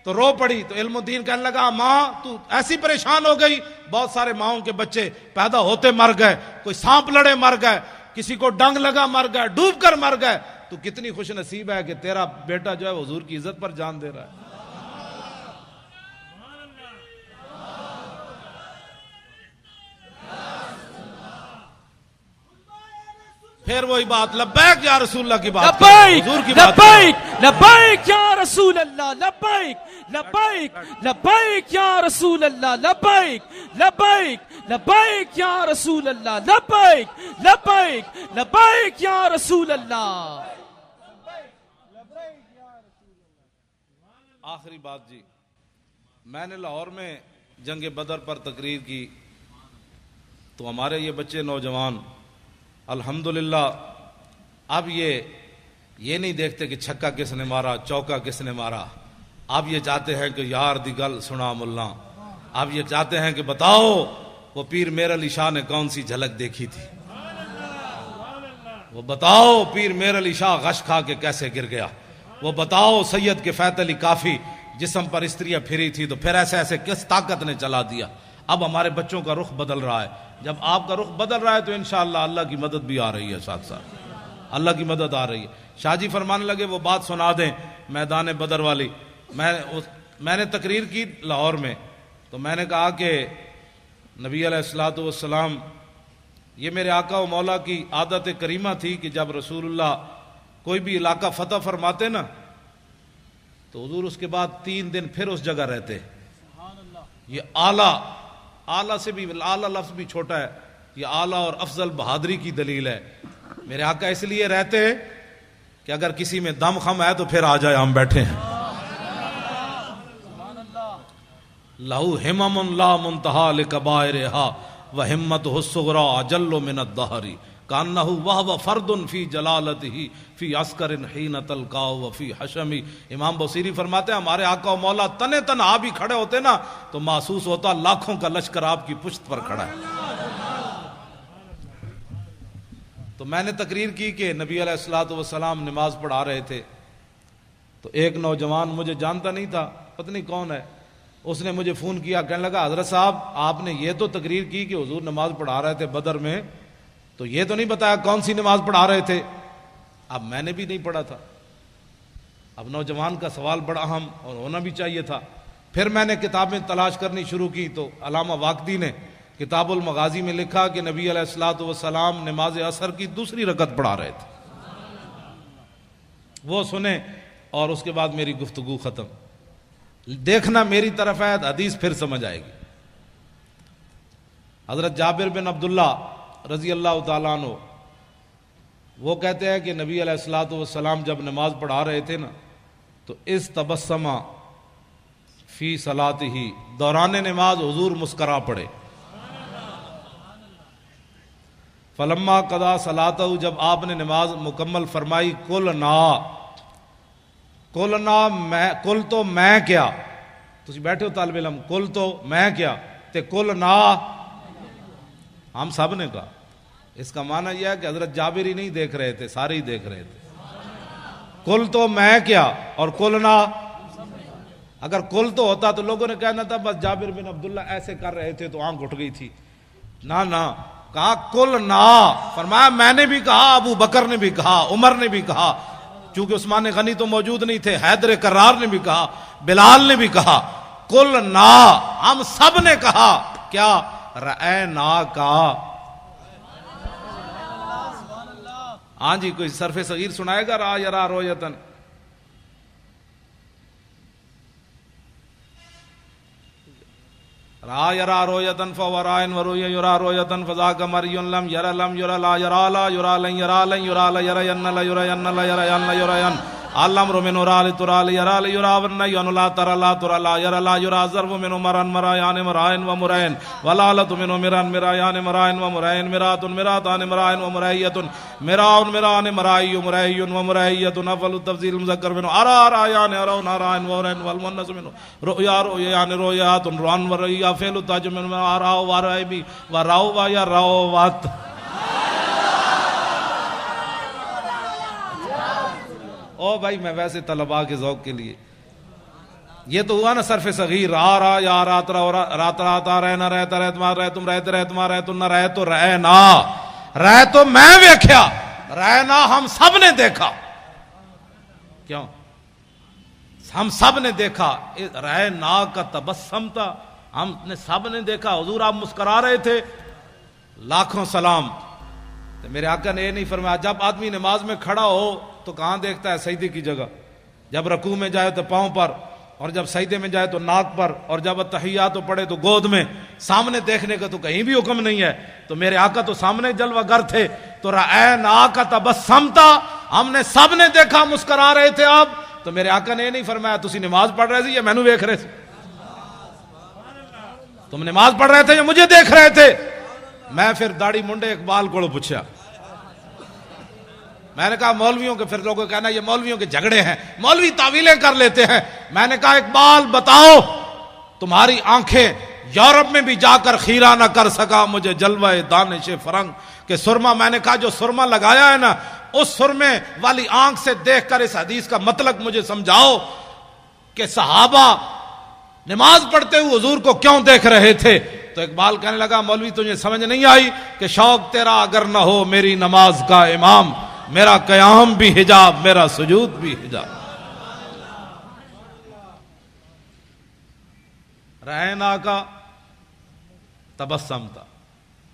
تو رو پڑی. تو علم الدین کہنے لگا ماں تو ایسی پریشان ہو گئی، بہت سارے ماؤں کے بچے پیدا ہوتے مر گئے، کوئی سانپ لڑے مر گئے، کسی کو ڈنگ لگا مر گئے، ڈوب کر مر گئے. تو کتنی خوش نصیب ہے کہ تیرا بیٹا جو ہے حضور کی عزت پر جان دے رہا ہے. پھر وہی بات لبیک یا رسول اللہ کی بات، حضور کی بات، لبیک یا رسول اللہ، لبیک یا رسول اللہ، لبیک یا رسول اللہ، لبیک یا رسول اللہ. آخری بات جی، میں نے لاہور میں جنگ بدر پر تقریر کی تو ہمارے یہ بچے نوجوان الحمدللہ اب یہ نہیں دیکھتے کہ چھکا کس نے مارا، چوکا کس نے مارا. اب یہ چاہتے ہیں کہ یار دی گل سنا ملا. اب یہ چاہتے ہیں کہ بتاؤ وہ پیر میر علی شاہ نے کون سی جھلک دیکھی تھی، وہ بتاؤ پیر میر علی شاہ غش کھا کے کیسے گر گیا، وہ بتاؤ سید کے فیت علی کافی جسم پر استریاں پھری تھی تو پھر ایسے کس طاقت نے چلا دیا. اب ہمارے بچوں کا رخ بدل رہا ہے. جب آپ کا رخ بدل رہا ہے تو انشاءاللہ اللہ کی مدد بھی آ رہی ہے، ساتھ ساتھ اللہ کی مدد آ رہی ہے. شاہ جی فرمانے لگے وہ بات سنا دیں میدان بدر والی. میں نے تقریر کی لاہور میں تو میں نے کہا کہ نبی علیہ الصلوۃ والسلام، یہ میرے آقا و مولا کی عادت کریمہ تھی کہ جب رسول اللہ کوئی بھی علاقہ فتح فرماتے نا تو حضور اس کے بعد 3 دن پھر اس جگہ رہتے. یہ اعلیٰ سے بھی، اعلیٰ لفظ بھی چھوٹا ہے، یہ اعلیٰ اور افضل بہادری کی دلیل ہے. میرے آقا اس لیے رہتے کہ اگر کسی میں دم خم ہے تو پھر آ جائے، ہم بیٹھے ہیں. لہو ہمم لا منتہا لکبائرہا وہمتہ الصغریٰ اجل من الدہر کانہ وہو فرد فی جلالتہ فی عسکر حین تلقاہ وفی حشمی. امام بصیری فرماتے ہیں ہمارے آقا و مولا تنے تنہا بھی کھڑے ہوتے نا تو محسوس ہوتا لاکھوں کا لشکر آپ کی پشت پر کھڑا ہے. تو میں نے تقریر کی کہ نبی علیہ الصلوۃ والسلام نماز پڑھا رہے تھے تو ایک نوجوان مجھے جانتا نہیں تھا، پتہ نہیں کون ہے، اس نے مجھے فون کیا، کہنے لگا حضرت صاحب آپ نے یہ تو تقریر کی کہ حضور نماز پڑھا رہے تھے بدر میں، تو یہ تو نہیں بتایا کون سی نماز پڑھا رہے تھے. اب میں نے بھی نہیں پڑھا تھا. اب نوجوان کا سوال بڑا اہم اور ہونا بھی چاہیے تھا. پھر میں نے کتابیں تلاش کرنی شروع کی تو علامہ واقدی نے کتاب المغازی میں لکھا کہ نبی علیہ الصلوۃ والسلام نماز عصر کی دوسری رکعت پڑھا رہے تھے. وہ سنیں اور اس کے بعد میری گفتگو ختم. دیکھنا میری طرف ہے، حدیث پھر سمجھ آئے گی. حضرت جابر بن عبداللہ رضی اللہ تعالیٰ عنہ وہ کہتے ہیں کہ نبی علیہ الصلوۃ والسلام جب نماز پڑھا رہے تھے نا تو اس تبسمہ فی صلاتہ، دوران نماز حضور مسکرا پڑے. فلما قضا صلاتہ، جب آپ نے نماز مکمل فرمائی، کل تو میں کیا، تسی بیٹھے ہو طالب علم، کل تو میں کیا تے کل نا ہم سب نے کہا. اس کا معنی یہ ہے کہ حضرت جابر ہی نہیں دیکھ رہے تھے، سارے ہی دیکھ رہے تھے. کل تو میں کیا اور کل نا، اگر کل تو ہوتا تو لوگوں نے کہنا تھا بس جابر بن عبداللہ ایسے کر رہے تھے تو آنکھ اٹھ گئی تھی. نہ کہا کل نا، فرمایا میں نے بھی کہا، ابو بکر نے بھی کہا، عمر نے بھی کہا، چونکہ عثمان غنی تو موجود نہیں تھے، حیدر کرار نے بھی کہا، بلال نے بھی کہا، کل نا، ہم سب نے کہا. کیا رأینا کا. ہاں جی، کوئی صرف صغیر سنائے گا؟ را یرا رویتن. را یرا رویتن فورائن وروی یرا رویتن فذاک مریون لم یرا لم یرا لا یرا لا یرا لن یرا لن یرا لا یرا ین لا یرا ین لا یرا ین لا یرا ین الامر من رال ترال یرا لا یرا ون ین لا ترا لا ترا لا یرا لا یرا ضرب من مران مرایان مرائن و مرائن ولالت من مران مرایان مرائن و مرائن مرات مراتان مرائن و مرایت مراون مران مرائی مرائی و مرایت افضل التفضیل مذکر من ارا رایان ارا نارائن و رائن والمنس من رؤیا رؤیان رؤیات روان و رؤیا فعل تاج من ارا و رائی بی و راو و یا راو وات. او بھائی میں ویسے طلباء کے ذوق کے لیے، یہ تو ہوا نا صرف صغیر. را یا رات را رہنا رہتا رہ تمہارا رہ تم رہتے رہ تمہارا رہ تم نہ رہ تو رہنا، رہ تو میں ویکھیا، رہنا ہم سب نے دیکھا. کیوں؟ ہم سب نے دیکھا. رہنا کا تبسم تھا، ہم نے سب نے دیکھا. حضور آپ مسکرا رہے تھے. لاکھوں سلام. میرے آقا نے یہ نہیں فرمایا جب آدمی نماز میں کھڑا ہو تو کہاں دیکھتا ہے؟ سجدے کی جگہ. جب رکوع میں جائے تو پاؤں پر، اور جب سجدے میں جائے تو ناک پر، اور جب تحیات پڑھے تو گود میں. سامنے دیکھنے کا تو کہیں بھی حکم نہیں ہے. تو میرے آقا تو سامنے جلوہ گر تھے. تو رأینا کا تبسم تھا، ہم نے سب نے دیکھا مسکرا رہے تھے آپ. تو میرے آقا نے یہ نہیں فرمایا تسی نماز پڑھ رہے تھے یا مینوں دیکھ رہے تھے، تم نماز پڑھ رہے تھے یا مجھے دیکھ رہے تھے. میں پھر داڑھی منڈے اقبال کو پوچھا، میں نے کہا مولویوں کے، پھر لوگوں کہنا یہ مولویوں کے جھگڑے ہیں، مولوی تعویلیں کر لیتے ہیں. میں نے کہا اقبال بتاؤ، تمہاری آنکھیں یورپ میں بھی جا کر خیرہ نہ کر سکا مجھے جلوہ دانش فرنگ کہ سرما. میں نے کہا جو سرما لگایا ہے نا، اس سرمے والی آنکھ سے دیکھ کر اس حدیث کا مطلب مجھے سمجھاؤ کہ صحابہ نماز پڑھتے ہوئے حضور کو کیوں دیکھ رہے تھے. تو اقبال کہنے لگا مولوی تجھے سمجھ نہیں آئی کہ شوق تیرا اگر نہ ہو میری نماز کا امام، میرا قیام بھی حجاب، میرا سجود بھی حجاب. رہنا کا تبسم تھا،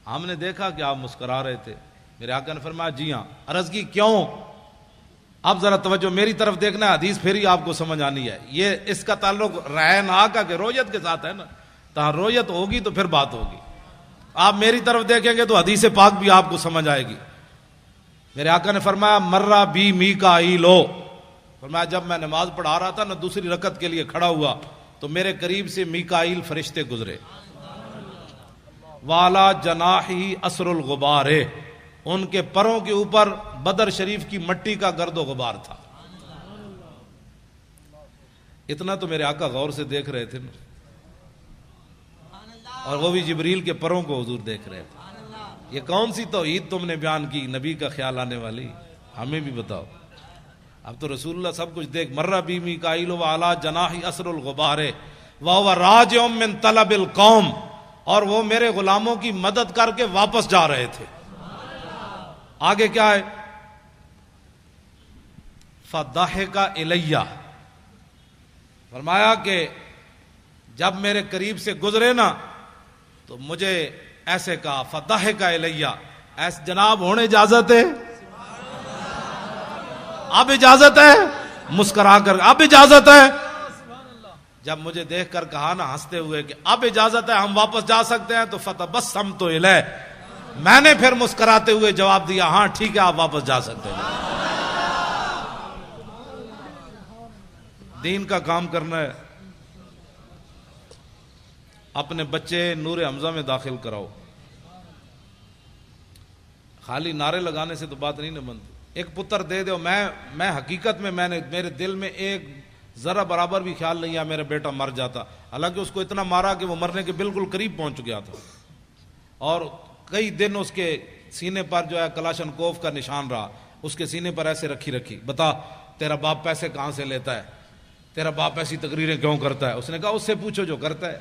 ہم نے دیکھا کہ آپ مسکرا رہے تھے. میرے آقا نے فرمایا جی ہاں. عرض کی کیوں؟ اب ذرا توجہ میری طرف دیکھنا ہے، حدیث پھر ہی آپ کو سمجھ آنی ہے. یہ اس کا تعلق رہنا کا کہ رویت کے ساتھ ہے نا. تہاں رویت ہوگی تو پھر بات ہوگی. آپ میری طرف دیکھیں گے تو حدیث پاک بھی آپ کو سمجھ آئے گی. میرے آقا نے فرمایا مرہ بی میکائیلو، فرمایا جب میں نماز پڑھا رہا تھا نا، دوسری رکعت کے لیے کھڑا ہوا تو میرے قریب سے میکائیل فرشتے گزرے. والا جناحی اثر الغبار، ان کے پروں کے اوپر بدر شریف کی مٹی کا گرد و غبار تھا. اتنا تو میرے آقا غور سے دیکھ رہے تھے نا، اور وہ بھی جبریل کے پروں کو حضور دیکھ رہے تھے. یہ کون سی توحید تم نے بیان کی نبی کا خیال آنے والی؟ ہمیں بھی بتاؤ. اب تو رسول اللہ سب کچھ دیکھ. مرہ بی میکائیل وعلی جناحی اثر الغبار وہو راجع من طلب القوم، اور وہ میرے غلاموں کی مدد کر کے واپس جا رہے تھے. آگے کیا ہے؟ فضحک الیہ، فرمایا کہ جب میرے قریب سے گزرے نا تو مجھے ایسے کہا فضحک الیہ، ایسے جناب ہونے اجازت ہے؟ اب اجازت ہے؟ مسکرا کر اب اجازت ہے؟ جب مجھے دیکھ کر کہا نا ہنستے ہوئے کہ اب اجازت ہے، ہم واپس جا سکتے ہیں، تو فتبسمت الیہ، میں نے پھر مسکراتے ہوئے جواب دیا ہاں ٹھیک ہے آپ واپس جا سکتے ہیں. دین کا کام کرنا ہے. اپنے بچے نور حمزہ میں داخل کراؤ. خالی نعرے لگانے سے تو بات نہیں نہ بنتی. ایک پتر دے دو. میں حقیقت میں میرے دل میں ایک ذرا برابر بھی خیال نہیں آیا میرا بیٹا مر جاتا. حالانکہ اس کو اتنا مارا کہ وہ مرنے کے بالکل قریب پہنچ گیا تھا، اور کئی دن اس کے سینے پر جو ہے کلاشنکوف کا نشان رہا. اس کے سینے پر ایسے رکھی بتا تیرا باپ پیسے کہاں سے لیتا ہے، تیرا باپ ایسی تقریریں کیوں کرتا ہے؟ اس نے کہا اس سے پوچھو جو کرتا ہے.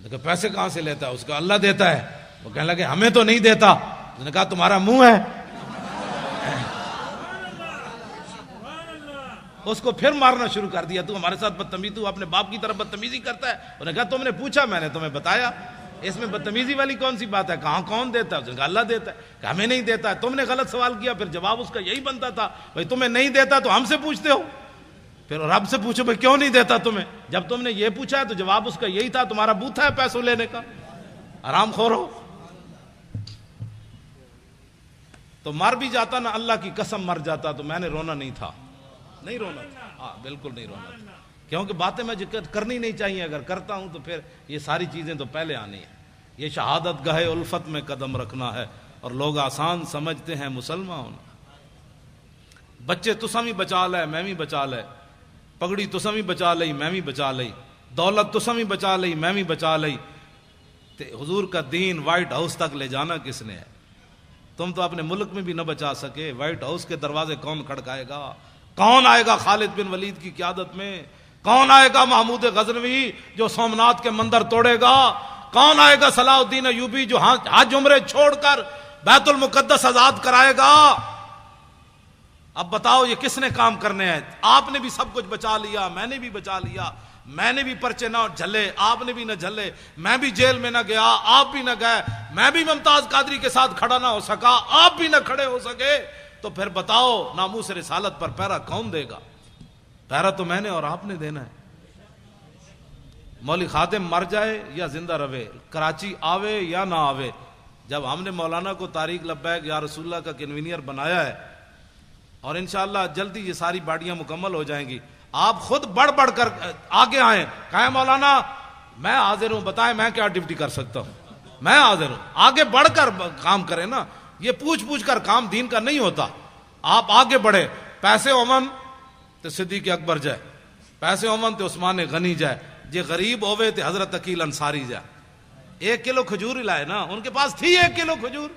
کہ پیسے کہاں سے لیتا ہے؟ اس کا اللہ دیتا ہے. وہ کہنے لگے ہمیں تو نہیں دیتا. اس نے کہا تمہارا منہ ہے. اس کو پھر مارنا شروع کر دیا. تو ہمارے ساتھ بدتمیزی، تو اپنے باپ کی طرف بدتمیزی کرتا ہے. انہوں نے کہا تم نے پوچھا، میں نے تمہیں بتایا. اس میں بدتمیزی والی کون سی بات ہے؟ کہاں کون دیتا ہے؟ اس نے کہا اللہ دیتا ہے. کہ ہمیں نہیں دیتا ہے. تم نے غلط سوال کیا. پھر جواب اس کا یہی بنتا تھا بھائی تمہیں نہیں دیتا تو ہم سے پوچھتے ہو. پھر رب سے پوچھو بھائی کیوں نہیں دیتا تمہیں؟ جب تم نے یہ پوچھا ہے تو جواب اس کا یہی تھا تمہارا بوتھا ہے پیسوں لینے کا، آرام خور ہو. تو مر بھی جاتا نا، اللہ کی قسم مر جاتا تو میں نے رونا نہیں تھا. نہیں رونا تھا، ہاں بالکل نہیں رونا تھا. کیونکہ باتیں میں کرنی نہیں چاہیے. اگر کرتا ہوں تو پھر یہ ساری چیزیں تو پہلے آنی ہیں. یہ شہادت گاہ الفت میں قدم رکھنا ہے، اور لوگ آسان سمجھتے ہیں مسلمان ہونا. بچے تساں بھی بچا لے میں بھی بچا لے، پگڑی تساں بھی بچا لئی میں بھی بچا لئی، دولت تساں بھی بچا لئی میں بھی بچا لئی. حضور کا دین وائٹ ہاؤس تک لے جانا کس نے ہے؟ تم تو اپنے ملک میں بھی نہ بچا سکے. وائٹ ہاؤس کے دروازے کون کھڑکائے گا؟ کون آئے گا خالد بن ولید کی قیادت میں؟ کون آئے گا محمود غزنوی جو سومنات کے مندر توڑے گا؟ کون آئے گا صلاح الدین ایوبی جو حج عمرے چھوڑ کر بیت المقدس آزاد کرائے گا؟ اب بتاؤ یہ کس نے کام کرنے ہیں؟ آپ نے بھی سب کچھ بچا لیا، میں نے بھی بچا لیا. میں نے بھی پرچے نہ جھلے، آپ نے بھی نہ جھلے. میں بھی جیل میں نہ گیا، آپ بھی نہ گئے. میں بھی ممتاز قادری کے ساتھ کھڑا نہ ہو سکا، آپ بھی نہ کھڑے ہو سکے. تو پھر بتاؤ ناموس رسالت پر پہرا کون دے گا؟ پہرا تو میں نے اور آپ نے دینا ہے. مولوی خادم مر جائے یا زندہ رہے، کراچی آوے یا نہ آوے، جب ہم نے مولانا کو طارق لبیک یا رسول اللہ کا کنوینئر بنایا ہے، اور انشاءاللہ جلدی یہ ساری باڑیاں مکمل ہو جائیں گی، آپ خود بڑھ بڑھ کر آگے آئیں، کہیں مولانا میں حاضر ہوں، بتائیں میں کیا ڈیوٹی کر سکتا ہوں، میں حاضر ہوں. آگے بڑھ کر کام کریں نا. یہ پوچھ کر کام دین کا نہیں ہوتا. آپ آگے بڑھے. پیسے اومن تو صدیق اکبر جائے، پیسے اومن تو عثمان غنی جائے، جے غریب ہوئے تو حضرت عقیل انصاری جائے. 1 کلو کھجور ہی لائے نا، ان کے پاس تھی 1 کلو کھجور.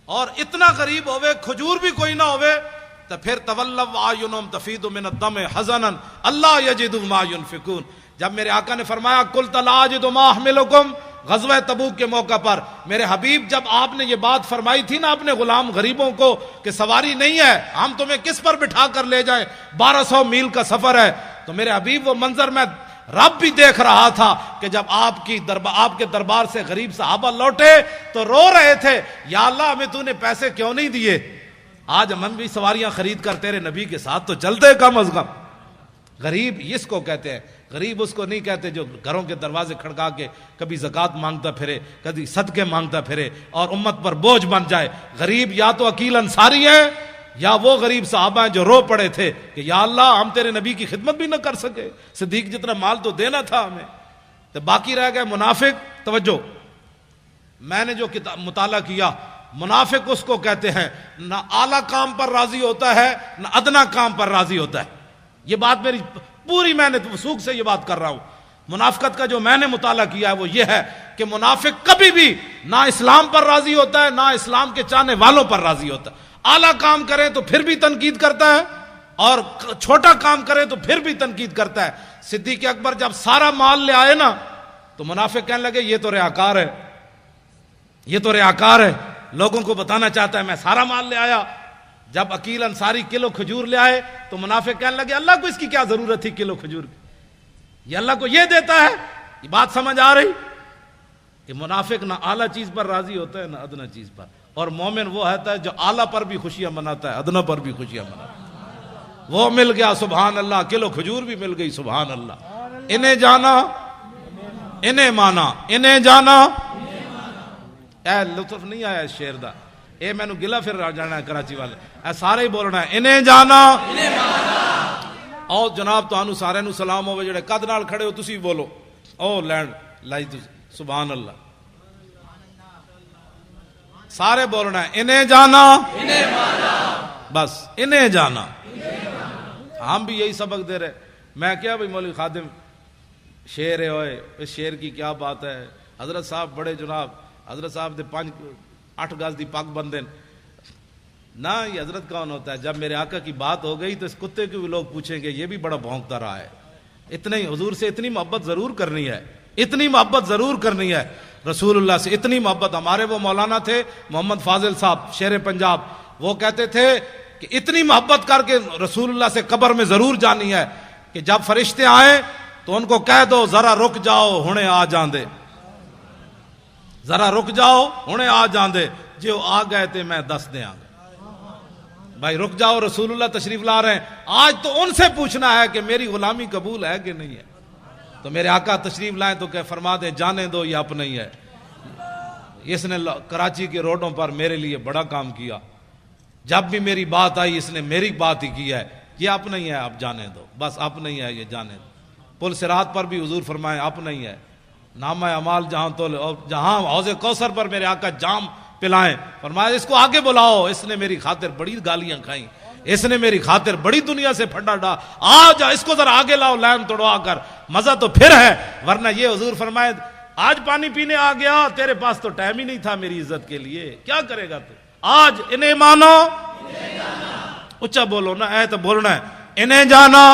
اور اتنا غریب ہوئے کھجور بھی کوئی نہ ہوئے تو پھر تولوا اعینہم تفیض من الدم حزنا اللہ یجدوا ما ينفقون. جب میرے آقا نے فرمایا قلت لا اجد ما احملکم، غزوہ تبوک کے موقع پر میرے حبیب جب آپ نے یہ بات فرمائی تھی نا اپنے غلام غریبوں کو کہ سواری نہیں ہے، ہم تمہیں کس پر بٹھا کر لے جائیں، 1200 میل کا سفر ہے، تو میرے حبیب وہ منظر میں رب بھی دیکھ رہا تھا کہ جب آپ کے دربار سے غریب صحابہ لوٹے تو رو رہے تھے، یا اللہ ہمیں تو نے پیسے کیوں نہیں دیے، آج ہم بھی سواریاں خرید کر تیرے نبی کے ساتھ تو چلتے کم از کم. غریب اس کو کہتے ہیں. غریب اس کو نہیں کہتے جو گھروں کے دروازے کھڑکا کے کبھی زکوٰۃ مانگتا پھرے, کبھی صدقے مانگتا پھرے اور امت پر بوجھ بن جائے. غریب یا تو عقیل انصاری ہے یا وہ غریب صحابہ ہیں جو رو پڑے تھے کہ یا اللہ ہم تیرے نبی کی خدمت بھی نہ کر سکے, صدیق جتنا مال تو دینا تھا ہمیں, تو باقی رہ گئے منافق. توجہ, میں نے جو مطالعہ کیا, منافق اس کو کہتے ہیں نہ اعلیٰ کام پر راضی ہوتا ہے نہ ادنا کام پر راضی ہوتا ہے. یہ بات میری پوری, میں نے وثوق سے یہ بات کر رہا ہوں. منافقت کا جو میں نے مطالعہ کیا ہے وہ یہ ہے کہ منافق کبھی بھی نہ اسلام پر راضی ہوتا ہے نہ اسلام کے چاہنے والوں پر راضی ہوتا ہے. اعلیٰ کام کرے تو پھر بھی تنقید کرتا ہے اور چھوٹا کام کرے تو پھر بھی تنقید کرتا ہے. صدیق اکبر جب سارا مال لے آئے نا تو منافق کہنے لگے یہ تو ریاکار ہے, یہ تو ریاکار ہے, لوگوں کو بتانا چاہتا ہے میں سارا مال لے آیا. جب عقیل انصاری کلو کھجور لے آئے تو منافق کہنے لگے اللہ کو اس کی کیا ضرورت تھی کلو کھجور کی, یہ اللہ کو یہ دیتا ہے. یہ بات سمجھ آ رہی کہ منافق نہ اعلیٰ چیز پر راضی ہوتا ہے نہ ادنا چیز پر, اور مومن وہ ہوتا ہے جو اعلیٰ پر بھی خوشیاں مناتا ہے ادنا پر بھی خوشیاں مناتا ہے. وہ مل گیا سبحان اللہ, کلو کھجور بھی مل گئی سبحان اللہ. انہیں جانا انہیں مانا, انہیں جانا. اے لطف نہیں آیا اس شعر دا, اے میں نو گلا پھر جانا ہے کراچی والے, اے سارے ہی بولنا ہے انہیں جانا. او جناب تانوں سارے نو سلام ہوے جڑے قد نال کھڑے ہو تسی بولو او لینڈ لائی تسی سبحان اللہ. سارے بولنا ہے انہیں جانا انہیں مانا, بس انہیں جانا. ہم بھی یہی سبق دے رہے. میں کیا بھائی مولوی خادم شعر ہے ہوئے, اس شعر کی کیا بات ہے. حضرت صاحب بڑے جناب, حضرت صاحب دے 8 گز دی پگ بندے نہ. یہ حضرت کون ہوتا ہے؟ جب میرے آقا کی بات ہو گئی تو اس کتے کو بھی لوگ پوچھیں گے یہ بھی بڑا بھونکتا رہا ہے. اتنا ہی حضور سے اتنی محبت ضرور کرنی ہے, اتنی محبت ضرور کرنی ہے رسول اللہ سے, اتنی محبت. ہمارے وہ مولانا تھے محمد فاضل صاحب شیر پنجاب, وہ کہتے تھے کہ اتنی محبت کر کے رسول اللہ سے قبر میں ضرور جانی ہے کہ جب فرشتے آئیں تو ان کو کہہ دو ذرا رک جاؤ ہنے آ جان دے, ذرا رک جاؤ ہنے آ جان دے, جو آ گئے تھے میں دس دے آ گئے. بھائی رک جاؤ, رسول اللہ تشریف لا رہے ہیں. آج تو ان سے پوچھنا ہے کہ میری غلامی قبول ہے کہ نہیں ہے. تو میرے آقا تشریف لائیں تو کہ فرما دیں جانے دو یہ اپنا ہی ہے. اس نے کراچی کے روڈوں پر میرے لیے بڑا کام کیا. جب بھی میری بات آئی اس نے میری بات ہی کی ہے. یہ اپنا ہی ہے, آپ جانے دو, بس اپنا ہی ہے, یہ جانے دو. پل صراط پر بھی حضور فرمائے اپنا ہی ہے. نامہ اعمال جہاں تو جہاں حوض کوثر پر میرے آقا جام پلائیں, فرمایا اس کو آگے بلاؤ, اس نے میری خاطر بڑی گالیاں کھائیں, اس نے میری خاطر بڑی دنیا سے پھڈا ڈا, آ جا اس کو ذرا آگے لاؤ لائن توڑوا کر, مزہ تو پھر ہے. ورنہ یہ حضور فرمائے آج پانی پینے آ گیا, تیرے پاس تو ٹائم ہی نہیں تھا میری عزت کے لیے, کیا کرے گا تو. آج انہیں مانو, اچھا بولو نا, اے تو بولنا ہے انہیں جانا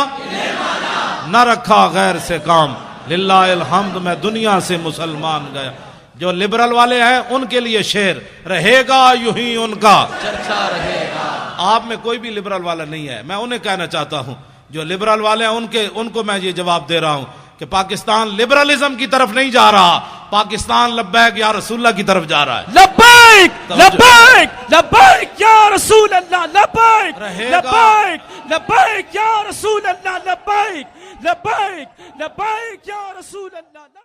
نہ رکھا غیر سے کام, للہ الحمد میں دنیا سے مسلمان گیا. جو لبرل والے ہیں ان کے لیے شعر رہے گا یوں ہی ان کا چرچا رہے گا. آپ میں کوئی بھی لبرل والا نہیں ہے, میں انہیں کہنا چاہتا ہوں جو لبرل والے ہیں ان کو میں یہ جواب دے رہا ہوں کہ پاکستان لبرلزم کی طرف نہیں جا رہا, پاکستان لبیک یا رسول اللہ کی طرف جا رہا ہے. لبیک لبیک لبیک یا رسول اللہ, لبیک لبیک لبیک یا رسول اللہ, لبیک لبیک لبیک یا رسول اللہ.